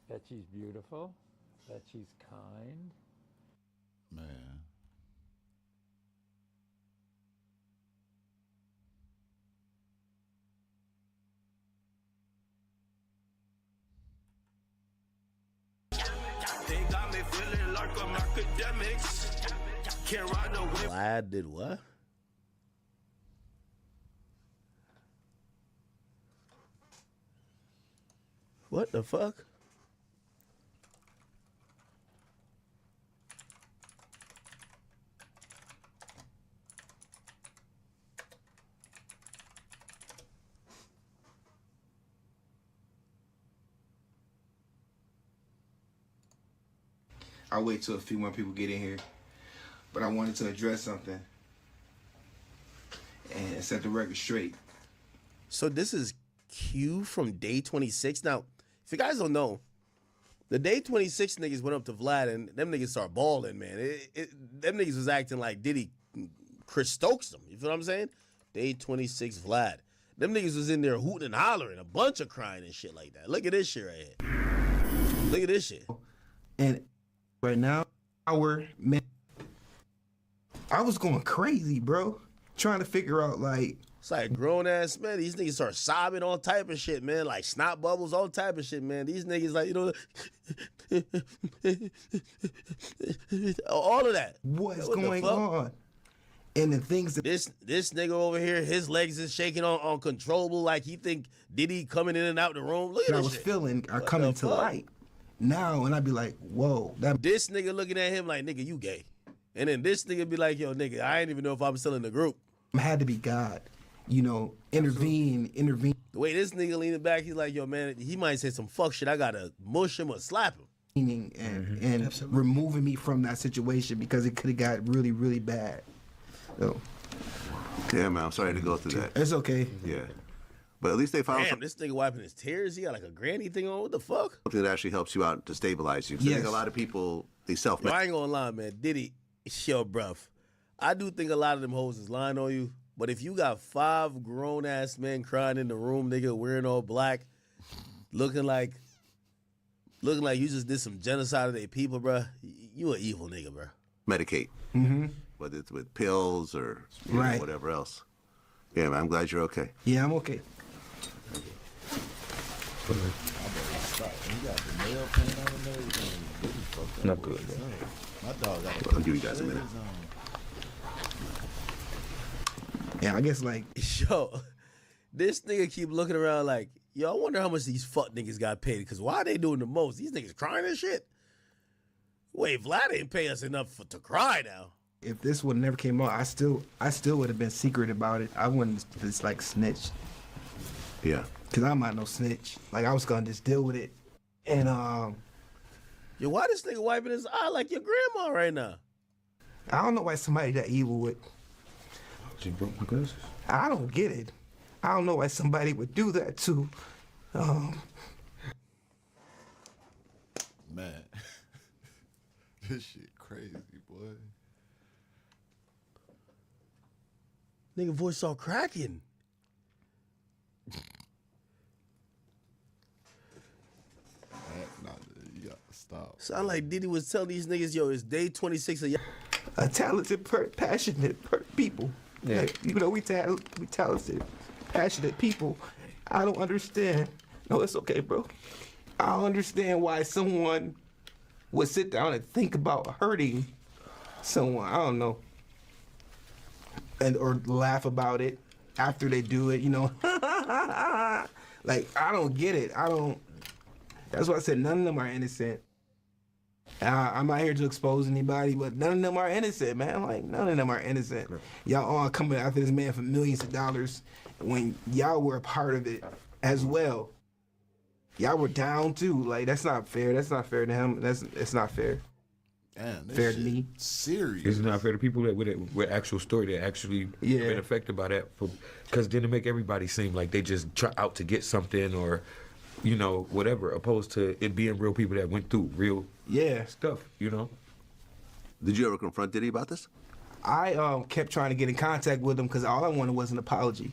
That she's beautiful, that she's kind. Man. They got me feeling like I'm academics. Can't ride no way. Vlad did what? What the fuck? I'll wait till a few more people get in here. But I wanted to address something and set the record straight. So this is Q from Day 26. Now, if you guys don't know, the Day 26 niggas went up to Vlad and them niggas started balling, man. Them niggas was acting like Diddy Chris Stokes them. You feel what I'm saying? Day 26 Vlad. Them niggas was in there hooting and hollering, a bunch of crying and shit like that. Look at this shit right here. Look at this shit. And right now, I was going crazy, bro. Trying to figure out, like... It's like grown ass, man. These niggas start sobbing, all type of shit, man. Like snot bubbles, all type of shit, man. These niggas, like, all of that. What's going on? And the things that... This nigga over here, his legs is shaking uncontrollable, like he think Diddy coming in and out the room. Look at I this was shit. feeling are coming to light now, and I'd be like, whoa. This nigga looking at him like, nigga, you gay. And then this nigga be like, yo, nigga, I ain't even know if I'm still in the group. Had to be God. You know, intervene. The way this nigga leaning back, he's like, yo, man, he might say some fuck shit. I gotta mush him or slap him. And removing me from that situation because it could have got really, really bad. So, yeah, man, I'm sorry to go through that. It's okay. Yeah. But at least they found Damn, this nigga wiping his tears. He got like a granny thing on. What the fuck? something that actually helps you out to stabilize you. 'Cause I think a lot of people, they self. Yo, I ain't gonna lie, man. Diddy, yo, bruv. I do think a lot of them hoes is lying on you. But if you got 5 grown ass men crying in the room, nigga, wearing all black, looking like you just did some genocide of their people, bruh, you an evil nigga, bruh. Medicate. Mm-hmm. Whether it's with pills or you know, whatever else. Yeah, man, I'm glad you're okay. Yeah, I'm okay. Not good. My dog got I'll give you guys a minute. Yeah, I guess like Yo, this nigga keep looking around like, yo, I wonder how much these fuck niggas got paid. Because why are they doing the most? These niggas crying and shit. Wait, Vlad ain't pay us enough to cry now. if this would never came out, I still would have been secret about it. I wouldn't just like snitch. Yeah. Cause I'm not no snitch. Like I was gonna just deal with it. And Yo, why this nigga wiping his eye like your grandma right now? I don't know why somebody that evil would. She broke my glasses. I don't get it. I don't know why somebody would do that to. Man, this shit crazy, boy. Nigga voice all cracking. Nah, you gotta stop. Sound like Diddy was telling these niggas, yo, it's day 26 of y'all. A talented, passionate people. Yeah. Like, even though we talented, passionate people, I don't understand. No, it's okay, bro. I don't understand why someone would sit down and think about hurting someone. I don't know. And or laugh about it after they do it, you know. Like, I don't get it. I don't. That's why I said none of them are innocent. I'm not here to expose anybody, but none of them are innocent, man. Like, none of them are innocent. Y'all all coming after this man for millions of dollars when y'all were a part of it as well. Y'all were down too. Like, that's not fair. That's not fair to him. It's not fair. Damn, this fair to shit me. Serious. It's not fair to people that with actual story that actually been affected by that. Because then it make everybody seem like they just try out to get something or, you know, whatever, opposed to it being real people that went through real stuff, you know? Did you ever confront Diddy about this? I kept trying to get in contact with him because all I wanted was an apology.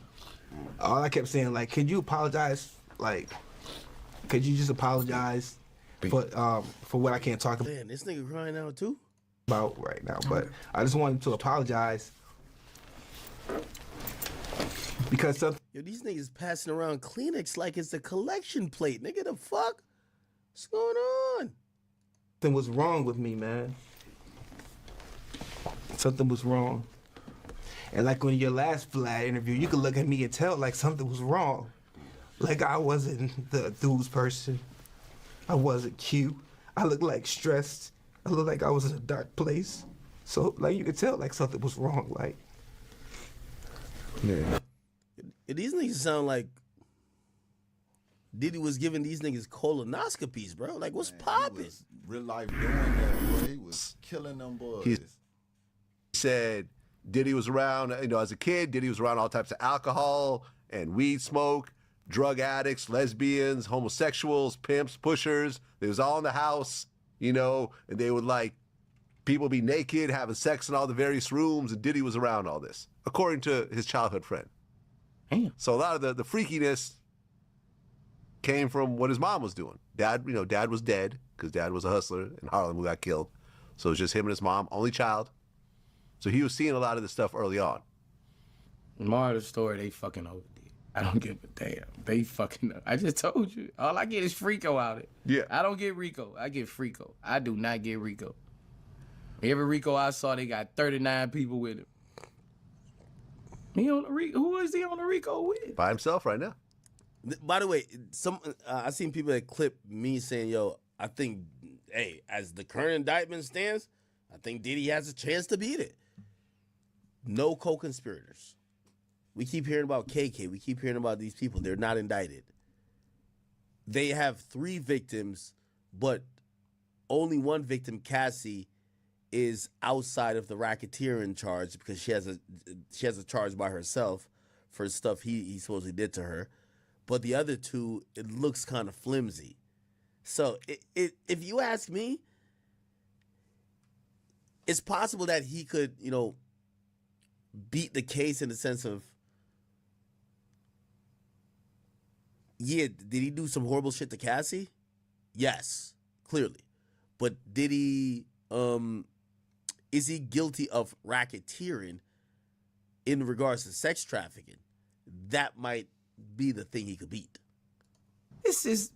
All I kept saying, like, could you apologize? Like, could you just apologize for what I can't talk Damn, this nigga crying out too? about right now? But I just wanted to apologize because something Yo, these niggas passing around Kleenex like it's a collection plate. Nigga, the fuck? What's going on? was wrong with me, man. Something was wrong. And like on your last Vlad interview, you could look at me and tell like something was wrong. Like I wasn't the enthused person. I wasn't cute. I looked like stressed. I looked like I was in a dark place. So like you could tell like something was wrong. Like These niggas sound like Diddy was giving these niggas colonoscopies, bro. Like, what's poppin'? Real life doing that, boy. He was killing them boys. He said Diddy was around, you know, as a kid, Diddy was around all types of alcohol and weed smoke, drug addicts, lesbians, homosexuals, pimps, pushers. They was all in the house, you know, and they would like people be naked, having sex in all the various rooms, and Diddy was around all this, according to his childhood friend. Damn. So a lot of the freakiness came from what his mom was doing. Dad was dead because dad was a hustler in Harlem who got killed. So it was just him and his mom, only child. So he was seeing a lot of this stuff early on. More of the story, they fucking OD. I don't give a damn. They fucking, I just told you. All I get is Frico out of it. Yeah. I don't get Rico. I get Frico. I do not get Rico. Every Rico I saw, they got 39 people with him. Who is he on the Rico with? By himself right now. By the way, I seen people that clip me saying, yo, I think, hey, as the current indictment stands, I think Diddy has a chance to beat it. No co-conspirators. We keep hearing about KK. We keep hearing about these people. They're not indicted. They have 3 victims, but only one victim, Cassie, is outside of the racketeering charge because she has a charge by herself for stuff he supposedly did to her. But the other 2, it looks kind of flimsy. So if you ask me, it's possible that he could, you know, beat the case in the sense of, yeah, did he do some horrible shit to Cassie? Yes, clearly. But did he, is he guilty of racketeering in regards to sex trafficking? that might be the thing he could beat. This is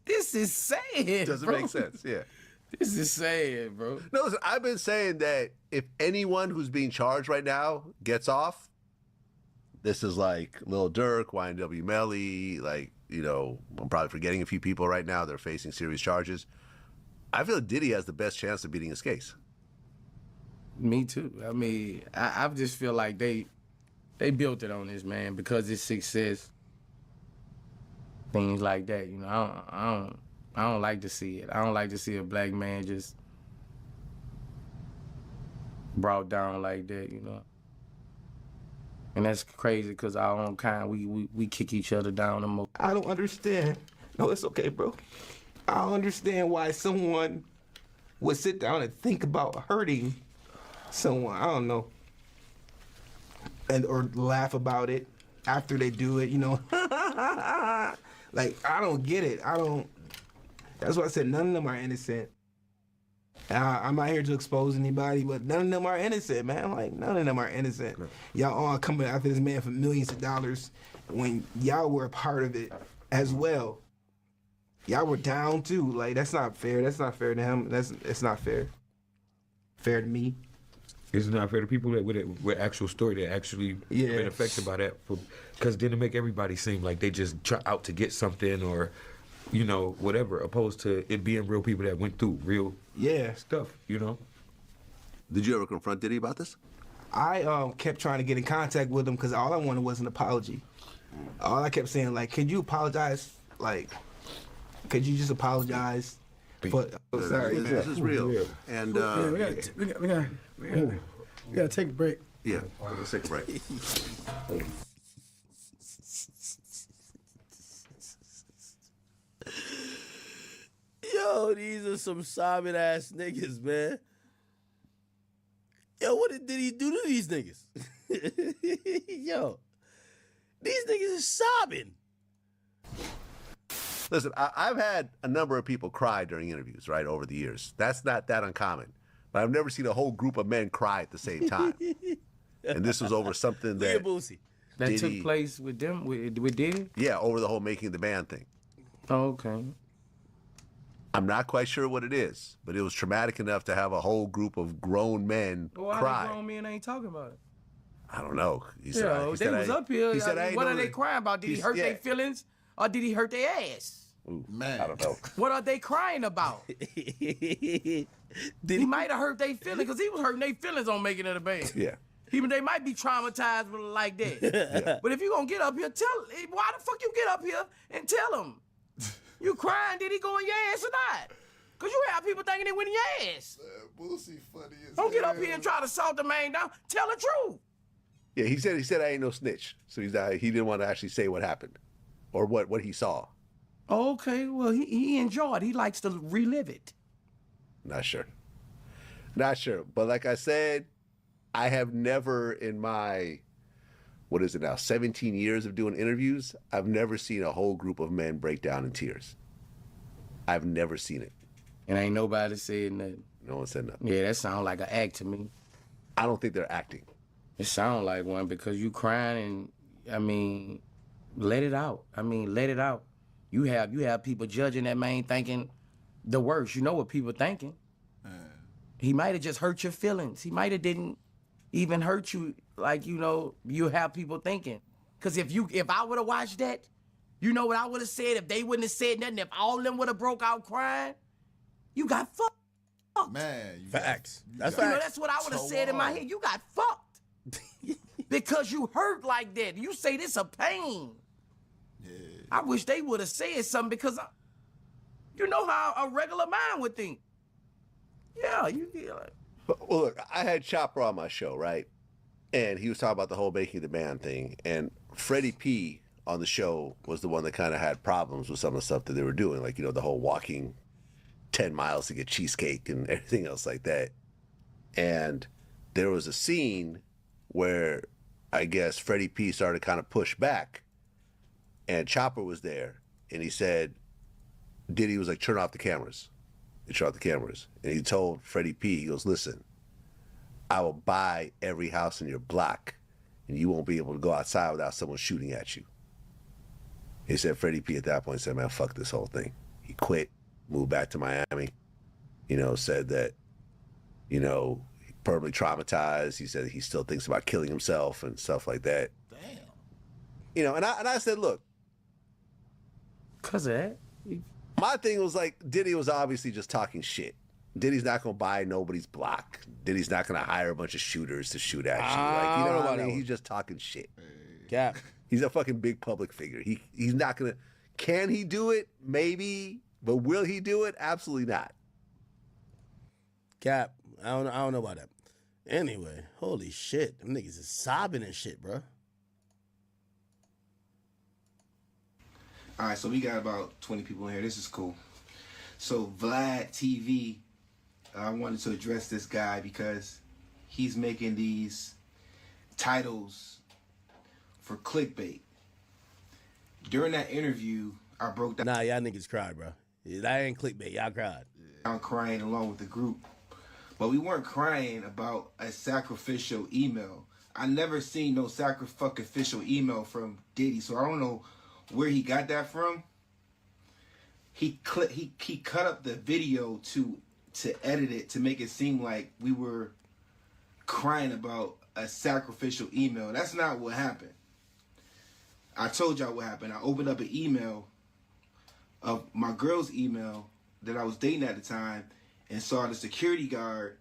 sad. Doesn't bro. make sense. Yeah. This is sad, bro. No, listen, I've been saying that if anyone who's being charged right now gets off, this is like Lil Durk, YNW Melly, like, you know, I'm probably forgetting a few people right now that are facing serious charges. I feel Diddy has the best chance of beating his case. Me too. I mean, I just feel like they built it on this, man, because it's success. Things like that, you know. I don't like to see it. I don't like to see a black man just brought down like that, you know. And that's crazy because our own kind, we kick each other down the most. I don't understand. No, it's okay, bro. I don't understand why someone would sit down and think about hurting someone. I don't know. Or laugh about it after they do it, you know. Like, I don't get it. That's why I said none of them are innocent. I'm not here to expose anybody, but none of them are innocent, man. Like, none of them are innocent. Y'all all coming after this man for millions of dollars when y'all were a part of it as well. Y'all were down too. Like, that's not fair. That's not fair to him. It's not fair. Fair to me. It's not fair to people that with actual story that actually been affected by that. Because then it make everybody seem like they just try out to get something or, you know, whatever, opposed to it being real people that went through real stuff, you know? Did you ever confront Diddy about this? I kept trying to get in contact with him because all I wanted was an apology. All I kept saying, like, could you apologize? Like, could you just apologize? But sorry, man. This is real. And we gotta take a break. Yeah, let's take a break. Yo, these are some sobbing ass niggas, man. Yo, what did he do to these niggas? Yo, these niggas is sobbing. Listen, I've had a number of people cry during interviews, right, over the years. That's not that uncommon. But I've never seen a whole group of men cry at the same time. And this was over something that That Diddy, took place with them, with Diddy? yeah, over the whole Making the Band thing. Oh, okay. I'm not quite sure what it is, but it was traumatic enough to have a whole group of grown men Why cry. the grown men ain't talking about it? I don't know. He Yo, said, he they said was I- up here. He said, I ain't What know are they that- crying about? Did he hurt their feelings or did he hurt their ass? Ooh, man, I don't know. What are they crying about? He might have hurt their feelings because he was hurting their feelings on Making It a Band. Yeah. Even they might be traumatized with it like that. Yeah. But if you gonna get up here, why the fuck you get up here and tell them? You crying, did he go in your ass or not? Because you have people thinking they went in your ass. Boosie funny as Don't get up here and try to salt the man down. Tell the truth. Yeah, he said I ain't no snitch. So he didn't want to actually say what happened or what he saw. Okay, well, he enjoyed. He likes to relive it. Not sure. Not sure. But like I said, I have never in my, 17 years of doing interviews, I've never seen a whole group of men break down in tears. I've never seen it. And ain't nobody said nothing. No one said nothing. Yeah, that sounds like an act to me. I don't think they're acting. It sounds like one because you crying and, I mean, let it out. Let it out. You have people judging that man thinking the worst. You know what people thinking. He might have just hurt your feelings. He might have didn't even hurt you like, you know, you have people thinking. Because if I would have watched that, you know what I would have said if they wouldn't have said nothing, if all of them would have broke out crying, you got fucked. Man, facts. That's facts. You know, that's what I would have said in my head. You got fucked. Because you hurt like that. You say this a pain. I wish they would have said something because you know how a regular mind would think. Yeah, you like. Well, look, I had Chopper on my show, right? And he was talking about the whole Making the Band thing. And Freddie P on the show was the one that kind of had problems with some of the stuff that they were doing. Like, you know, the whole walking 10 miles to get cheesecake and everything else like that. And there was a scene where I guess Freddie P started to kind of push back. And Chopper was there. And he said, Diddy was like, turn off the cameras. He turned off the cameras. And he told Freddie P, he goes, listen, I will buy every house in your block and you won't be able to go outside without someone shooting at you. He said Freddie P at that point said, man, fuck this whole thing. He quit, moved back to Miami, said that, permanently traumatized. He said he still thinks about killing himself and stuff like that. Damn. And I said, look. Cause of that? My thing was like, Diddy was obviously just talking shit. Diddy's not going to buy nobody's block. Diddy's not going to hire a bunch of shooters to shoot at you. Like, you know what I mean? He's just talking shit. Cap. He's a fucking big public figure. He's not going to... Can he do it? Maybe. But will he do it? Absolutely not. Cap. I don't know about that. Anyway, holy shit. Them niggas is sobbing and shit, bro. All right, so we got about 20 people in here. This is cool. So Vlad TV, I wanted to address this guy because he's making these titles for clickbait. During that interview, I broke down. Nah, y'all niggas cried, bro. That ain't clickbait. Y'all cried. I'm crying along with the group. But we weren't crying about a sacrificial email. I never seen no sacrificial email from Diddy, so I don't know where he got that from. He cut up the video to edit it to make it seem like we were crying about a sacrificial email. That's not what happened. I told y'all what happened. I opened up an email of my girl's email that I was dating at the time and saw the security guard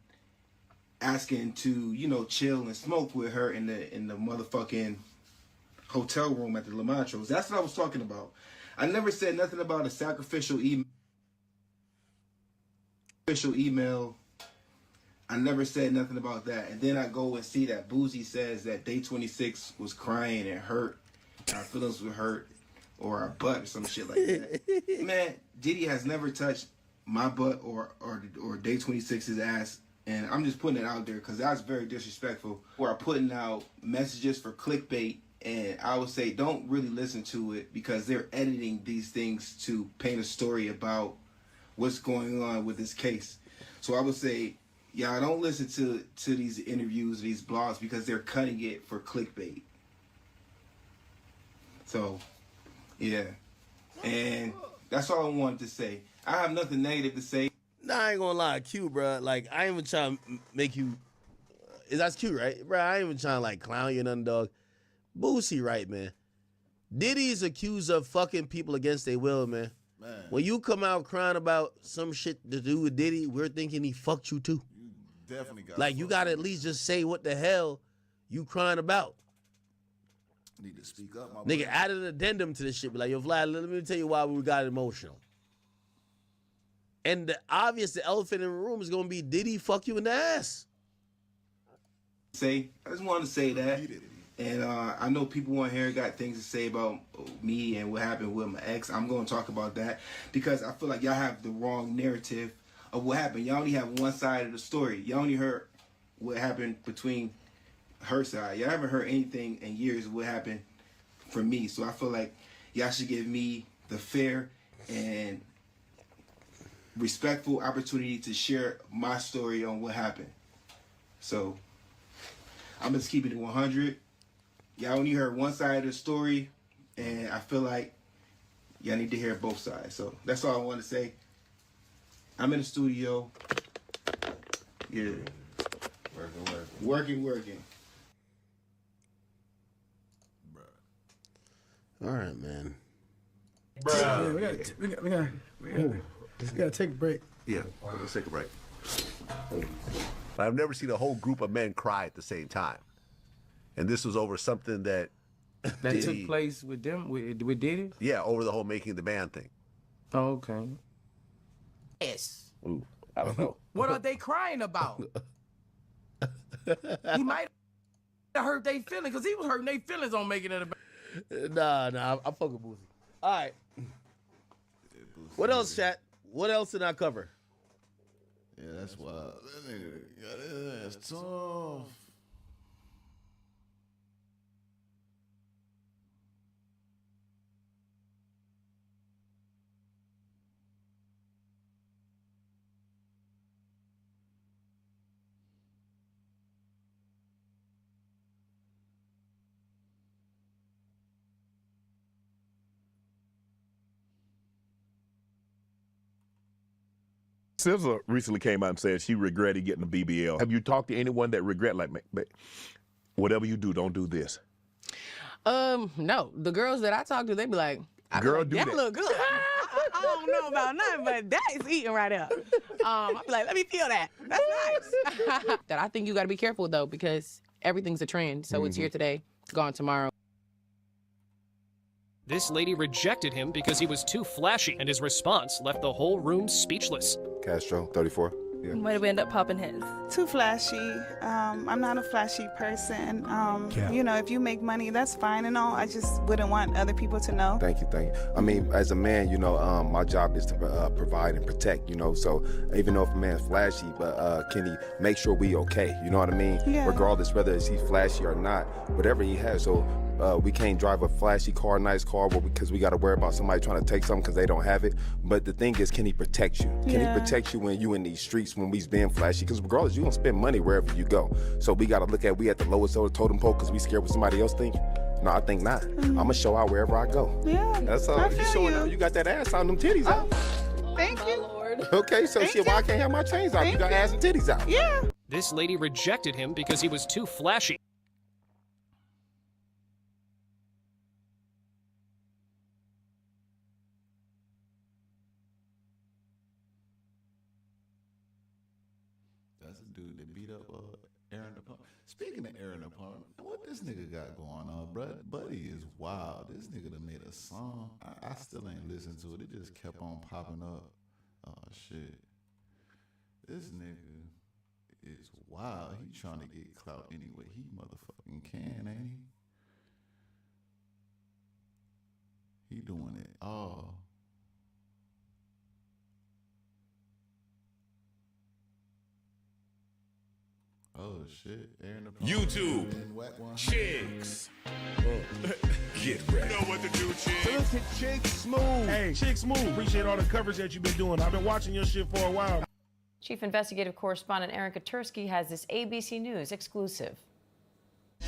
asking to, chill and smoke with her in the motherfucking hotel room at the Lamontrose. That's what I was talking about. I never said nothing about a sacrificial email. I never said nothing about that. And then I go and see that Boosie says that Day 26 was crying and hurt. Our feelings were hurt, or our butt or some shit like that. Man, Diddy has never touched my butt or Day 26's ass. And I'm just putting it out there because that's very disrespectful. We're putting out messages for clickbait. And I would say don't really listen to it because they're editing these things to paint a story about what's going on with this case. So I would say, y'all don't listen to these interviews, these blogs, because they're cutting it for clickbait. So, yeah. And that's all I wanted to say. I have nothing negative to say. Nah, I ain't gonna lie, Q, bro. Like, I ain't even trying to make you... That's Q, right? Bro, I ain't even trying to, clown you and nothing, dog. Boosie, right, man. Diddy's accused of fucking people against their will, man. When you come out crying about some shit to do with Diddy, we're thinking he fucked you too. You definitely got you gotta at least just say what the hell you crying about. Need to speak up, my Nigga, boy. add an addendum to this shit. Be like, yo, Vlad, let me tell you why we got emotional. And the elephant in the room is gonna be Diddy fuck you in the ass. I just wanted to say that. And I know people on here got things to say about me and what happened with my ex. I'm going to talk about that because I feel like y'all have the wrong narrative of what happened. Y'all only have one side of the story. Y'all only heard what happened between her side. Y'all haven't heard anything in years of what happened for me. So I feel like y'all should give me the fair and respectful opportunity to share my story on what happened. So I'm just keeping it 100. Y'all only heard one side of the story, and I feel like y'all need to hear both sides. So that's all I want to say. I'm in the studio. Yeah. Working. All right, man. Yeah, we gotta take a break. Yeah, let's take a break. But I've never seen a whole group of men cry at the same time. And this was over something that took place with them, with Diddy? Yeah, over the whole making the band thing. Oh, okay. Yes. Ooh, I don't know. What are they crying about? He might have hurt their feelings because he was hurting their feelings on making it a Nah, I fuck with Boosie. All right. What else, chat? What else did I cover? Yeah, that's wild. That nigga got his ass tough. SZA recently came out and said she regretted getting a BBL. Have you talked to anyone that regret, like, whatever you do, don't do this? No. The girls that I talk to, they be like, Girl, do that that. look good. I don't know about nothing, but that is eating right up. I be like, let me feel that. That's nice. That I think you got to be careful, though, because everything's a trend. So it's here today, gone tomorrow. This lady rejected him because he was too flashy, and his response left the whole room speechless. Castro, 34. Yeah. Where did we end up popping his? Too flashy. I'm not a flashy person. You know, if you make money, that's fine and all. I just wouldn't want other people to know. Thank you. I mean, as a man, you know, my job is to provide and protect, you know, so even though if a man's flashy, but can he make sure we okay, you know what I mean? Yeah. Regardless whether he's flashy or not, whatever he has, so we can't drive a flashy car, nice car, because we got to worry about somebody trying to take something because they don't have it. But the thing is, can he protect you? Can he protect you when you in these streets, when we's being flashy? Because regardless, you don't spend money wherever you go. So we got to look at, we at the lowest of the totem pole because we scared what somebody else think. No, I think not. I'm going to show out wherever I go. Yeah, that's all. You showing out. You got that ass out, them titties out. Thank you. Okay, so shit, why I can't have my chains out? You got ass and titties out. Yeah. This lady rejected him because he was too flashy. That's a dude that beat up Aaron DePalma. Speaking of Aaron DePalma, what this nigga got going on, bro? Buddy is wild. This nigga done made a song. I still ain't listened to it. It just kept on popping up. Oh, shit. This nigga is wild. He trying to get clout any way he motherfucking can, ain't he? He doing it all. Oh shit, Aaron DePalma. YouTube and Whack 100. Chicks. Get ready. You know what to do, Chicks. Look at Chick Smooth. Hey, Chick Smooth. Appreciate all the coverage that you've been doing. I've been watching your shit for a while. Chief Investigative Correspondent Aaron Katursky has this ABC News exclusive.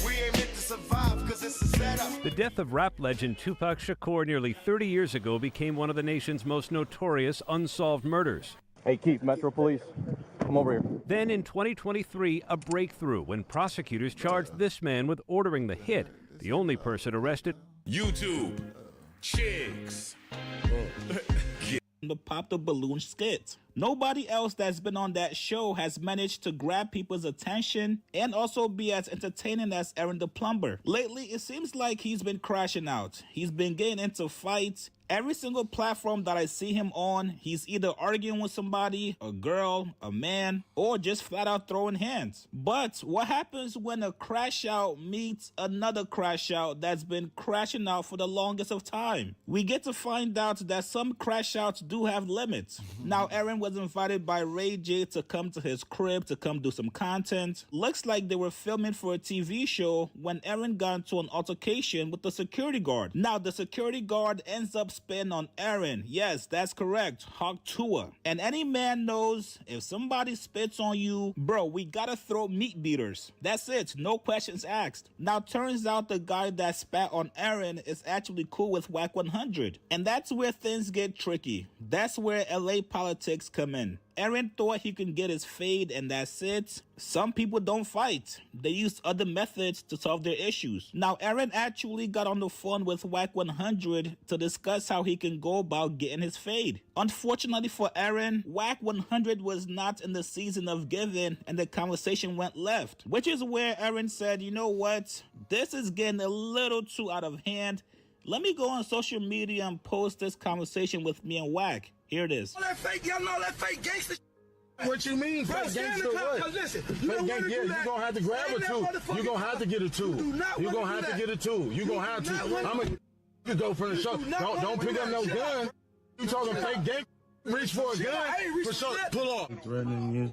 We ain't meant to survive 'cause it's a setup. The death of rap legend Tupac Shakur nearly 30 years ago became one of the nation's most notorious unsolved murders. Hey, Keith, Metro Police, come over here. Then in 2023, a breakthrough when prosecutors charged this man with ordering the hit, the only person arrested. YouTube Chicks. The Pop the Balloon skit. Nobody else that's been on that show has managed to grab people's attention and also be as entertaining as Aaron the Plumber. Lately, it seems like he's been crashing out. He's been getting into fights. Every single platform that I see him on, he's either arguing with somebody, a girl, a man, or just flat out throwing hands. But what happens when a crash out meets another crash out that's been crashing out for the longest of time? We get to find out that some crash outs do have limits. Now, Aaron was invited by Ray J to come to his crib to come do some content. Looks like they were filming for a TV show when Aaron got into an altercation with the security guard. Now, the security guard ends up spitting on Aaron. Yes, that's correct. Hawk Tua. And any man knows if somebody spits on you, bro, we gotta throw meat beaters. That's it. No questions asked. Now, turns out the guy that spat on Aaron is actually cool with Whack 100. And that's where things get tricky. That's where LA politics come in. Aaron thought he could get his fade and that's it. Some people don't fight. They use other methods to solve their issues. Now, Aaron actually got on the phone with Whack 100 to discuss how he can go about getting his fade. Unfortunately for Aaron, Whack 100 was not in the season of giving and the conversation went left. Which is where Aaron said, you know what? This is getting a little too out of hand. Let me go on social media and post this conversation with me and Whack. Here it is. All that fake, y'all know that fake gangster. What you mean, Bro, fake gangster what? Listen, Fake gangster, yeah, you gonna have to grab a two. You gonna have to get a two. You gonna have to get a two. You gonna have to. I'm gonna go for the show. Don't pick up no gun. You talking fake gangster? Reach for a gun. For sure. Pull off. Threatening you.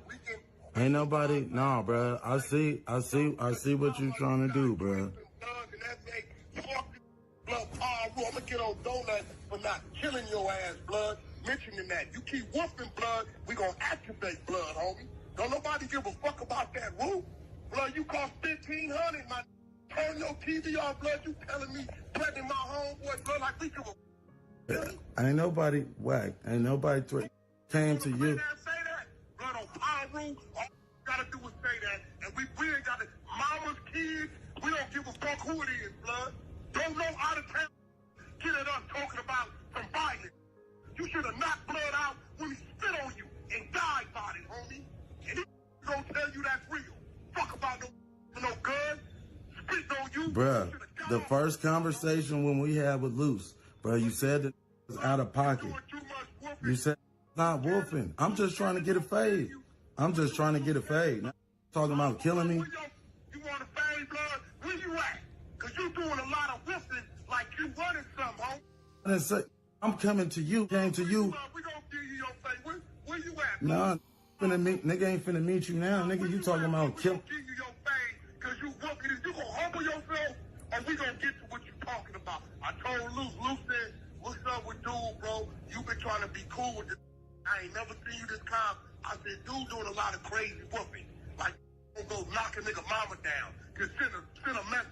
Ain't nobody. Nah, bro. I see what you trying to do, bro. Blood, I'm gonna get on donuts for not killing your ass, blood. Mentioning that. You keep whooping blood, we gonna activate blood, homie. Don't nobody give a fuck about that roof. Blood, you cost $1,500, my turn your TV off, blood. You telling me threatening my homeboy, blood, like we give a Ain't nobody Whack. Ain't nobody came to you. room, all you gotta do is say that, and we ain't got it. Mama's kids, we don't give a fuck who it is, blood. Don't know out of town get at us talking about some violence. You should have knocked blood out when he spit on you and died about it, homie. And he gonna tell you that's real. Fuck about no gun, spit on you. Bruh, the first conversation when we had with Luce, bruh, you said that it was out of pocket. You said it's not wolfing. I'm just trying to get a fade. I'm just trying to get a fade. Now, talking about killing me. You want a fade, blood? Where you at? Cause you doing a lot of wolfing like you running something, homie. And say, I'm coming to you. Came to you. We gonna give you your fade. Where you at? Nah, nigga ain't finna meet you now. Nigga, you talking about killing. Give you your fade cause you whooping it. You gonna humble yourself or we gonna get to what you talking about. I told Luce said, what's up with dude, bro? You been trying to be cool with this. I ain't never seen you this calm. I said, dude doing a lot of crazy whooping. Like, don't go knock a nigga mama down. Just send a message.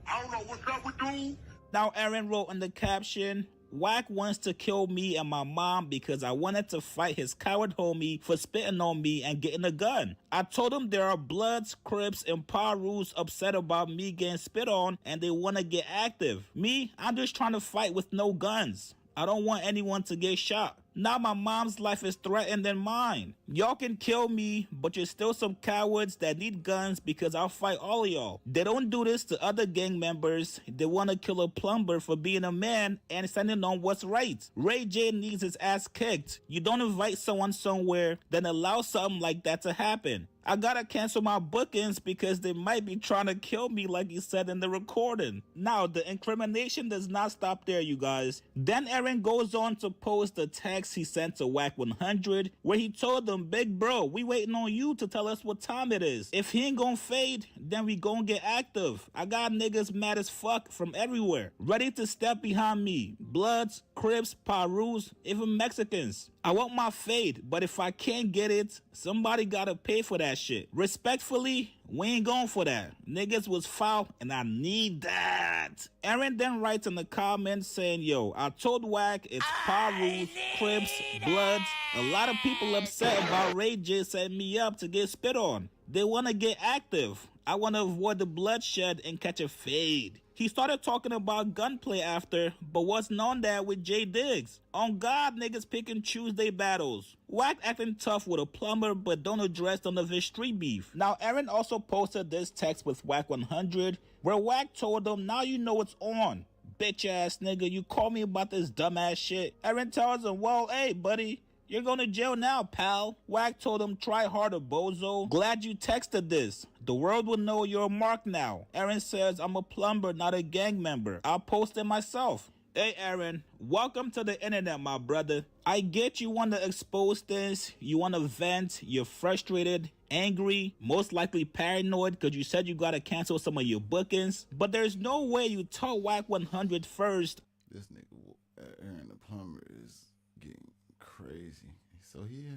I don't know what's up with dude. Now, Aaron wrote in the caption, Wack wants to kill me and my mom because I wanted to fight his coward homie for spitting on me and getting a gun. I told him there are Bloods, Crips, and Parus upset about me getting spit on and they want to get active. Me, I'm just trying to fight with no guns. I don't want anyone to get shot. Now my mom's life is threatened than mine. Y'all can kill me, but you're still some cowards that need guns because I'll fight all of y'all. They don't do this to other gang members. They want to kill a plumber for being a man and standing on what's right. Ray J needs his ass kicked. You don't invite someone somewhere, then allow something like that to happen. I gotta cancel my bookings because they might be trying to kill me like he said in the recording. Now, the incrimination does not stop there, you guys. Then Aaron goes on to post the text he sent to Wack 100 where he told them, big bro, we waiting on you to tell us what time it is. If he ain't gonna fade, then we gonna get active. I got niggas mad as fuck from everywhere, ready to step behind me. Bloods, Crips, Parus, even Mexicans. I want my fade, but if I can't get it, somebody gotta pay for that shit. Respectfully, we ain't going for that. Niggas was foul, and I need that. Aaron then writes in the comments saying, yo, I told Wack it's Parus, Crips, Bloods. A lot of people upset about Ray J setting me up to get spit on. They want to get active. I want to avoid the bloodshed and catch a fade. He started talking about gunplay after, but wasn't on that with Jay Diggs. On God, niggas pick and choose their battles. Wack acting tough with a plumber, but don't address none of his street beef. Now, Aaron also posted this text with Wack 100, where Wack told him, now you know it's on. Bitch ass nigga, you call me about this dumbass shit. Aaron tells him, well, hey, buddy, you're going to jail now, pal. Wack told him, try harder, bozo. Glad you texted this. The world will know you're a mark now. Aaron says, I'm a plumber, not a gang member. I'll post it myself. Hey, Aaron, welcome to the internet, my brother. I get you want to expose things, you want to vent, you're frustrated, angry, most likely paranoid because you said you got to cancel some of your bookings. But there's no way you told Wack 100 first. This nigga, Aaron the plumber, is getting crazy. So yeah.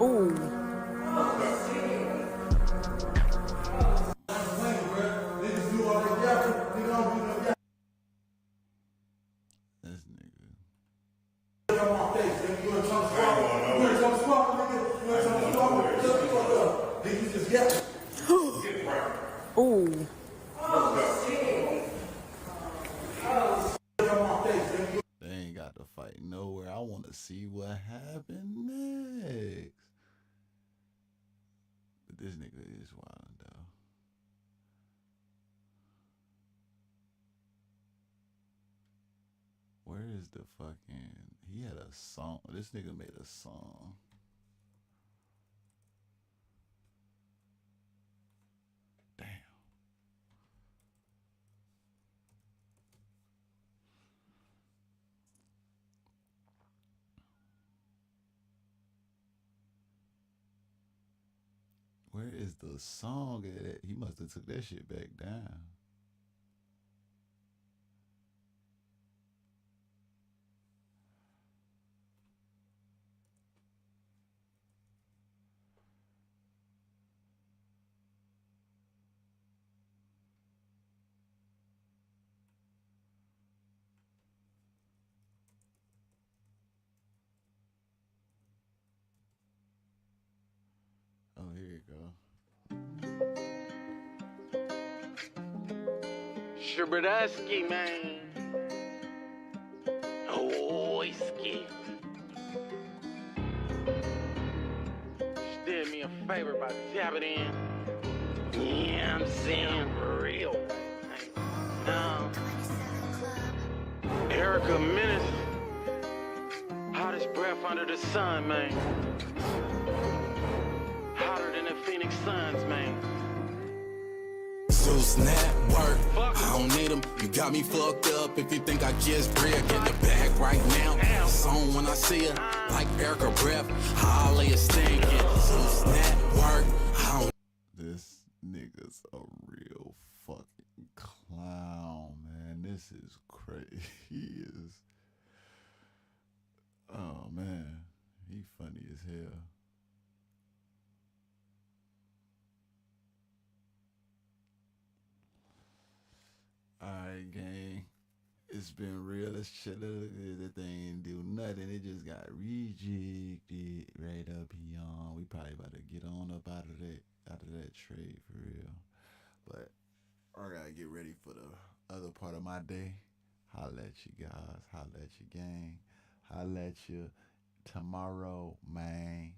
Ooh. Ooh. They ain't got to fight nowhere. I want to see what happened next. But this nigga is wild, though. Where is the fucking... He had a song. This nigga made a song. Damn. Where is the song at it? He must have took that shit back down. Mr. Brodusky, man. Oh, whiskey. Just did me a favor by tapping in. Yeah, I'm saying real. Erica Menace. Hottest breath under the sun, man. Hotter than the Phoenix Suns, man. Zeus Network, I don't need them. You got me fucked up if you think I just bread. Get the bag right now. Song when I see her, like Erica breath. Holly is stinking. Zeus Network, I don't. This nigga's a real fucking clown, man. This is crazy. He is. Oh man, he funny as hell. Alright, gang. It's been real as shit. That thing ain't do nothing. It just got rejected right up here. We probably about to get on up out of that trade for real. But I gotta get ready for the other part of my day. Holla at you guys. Holla at you, gang. Holla at you tomorrow, man.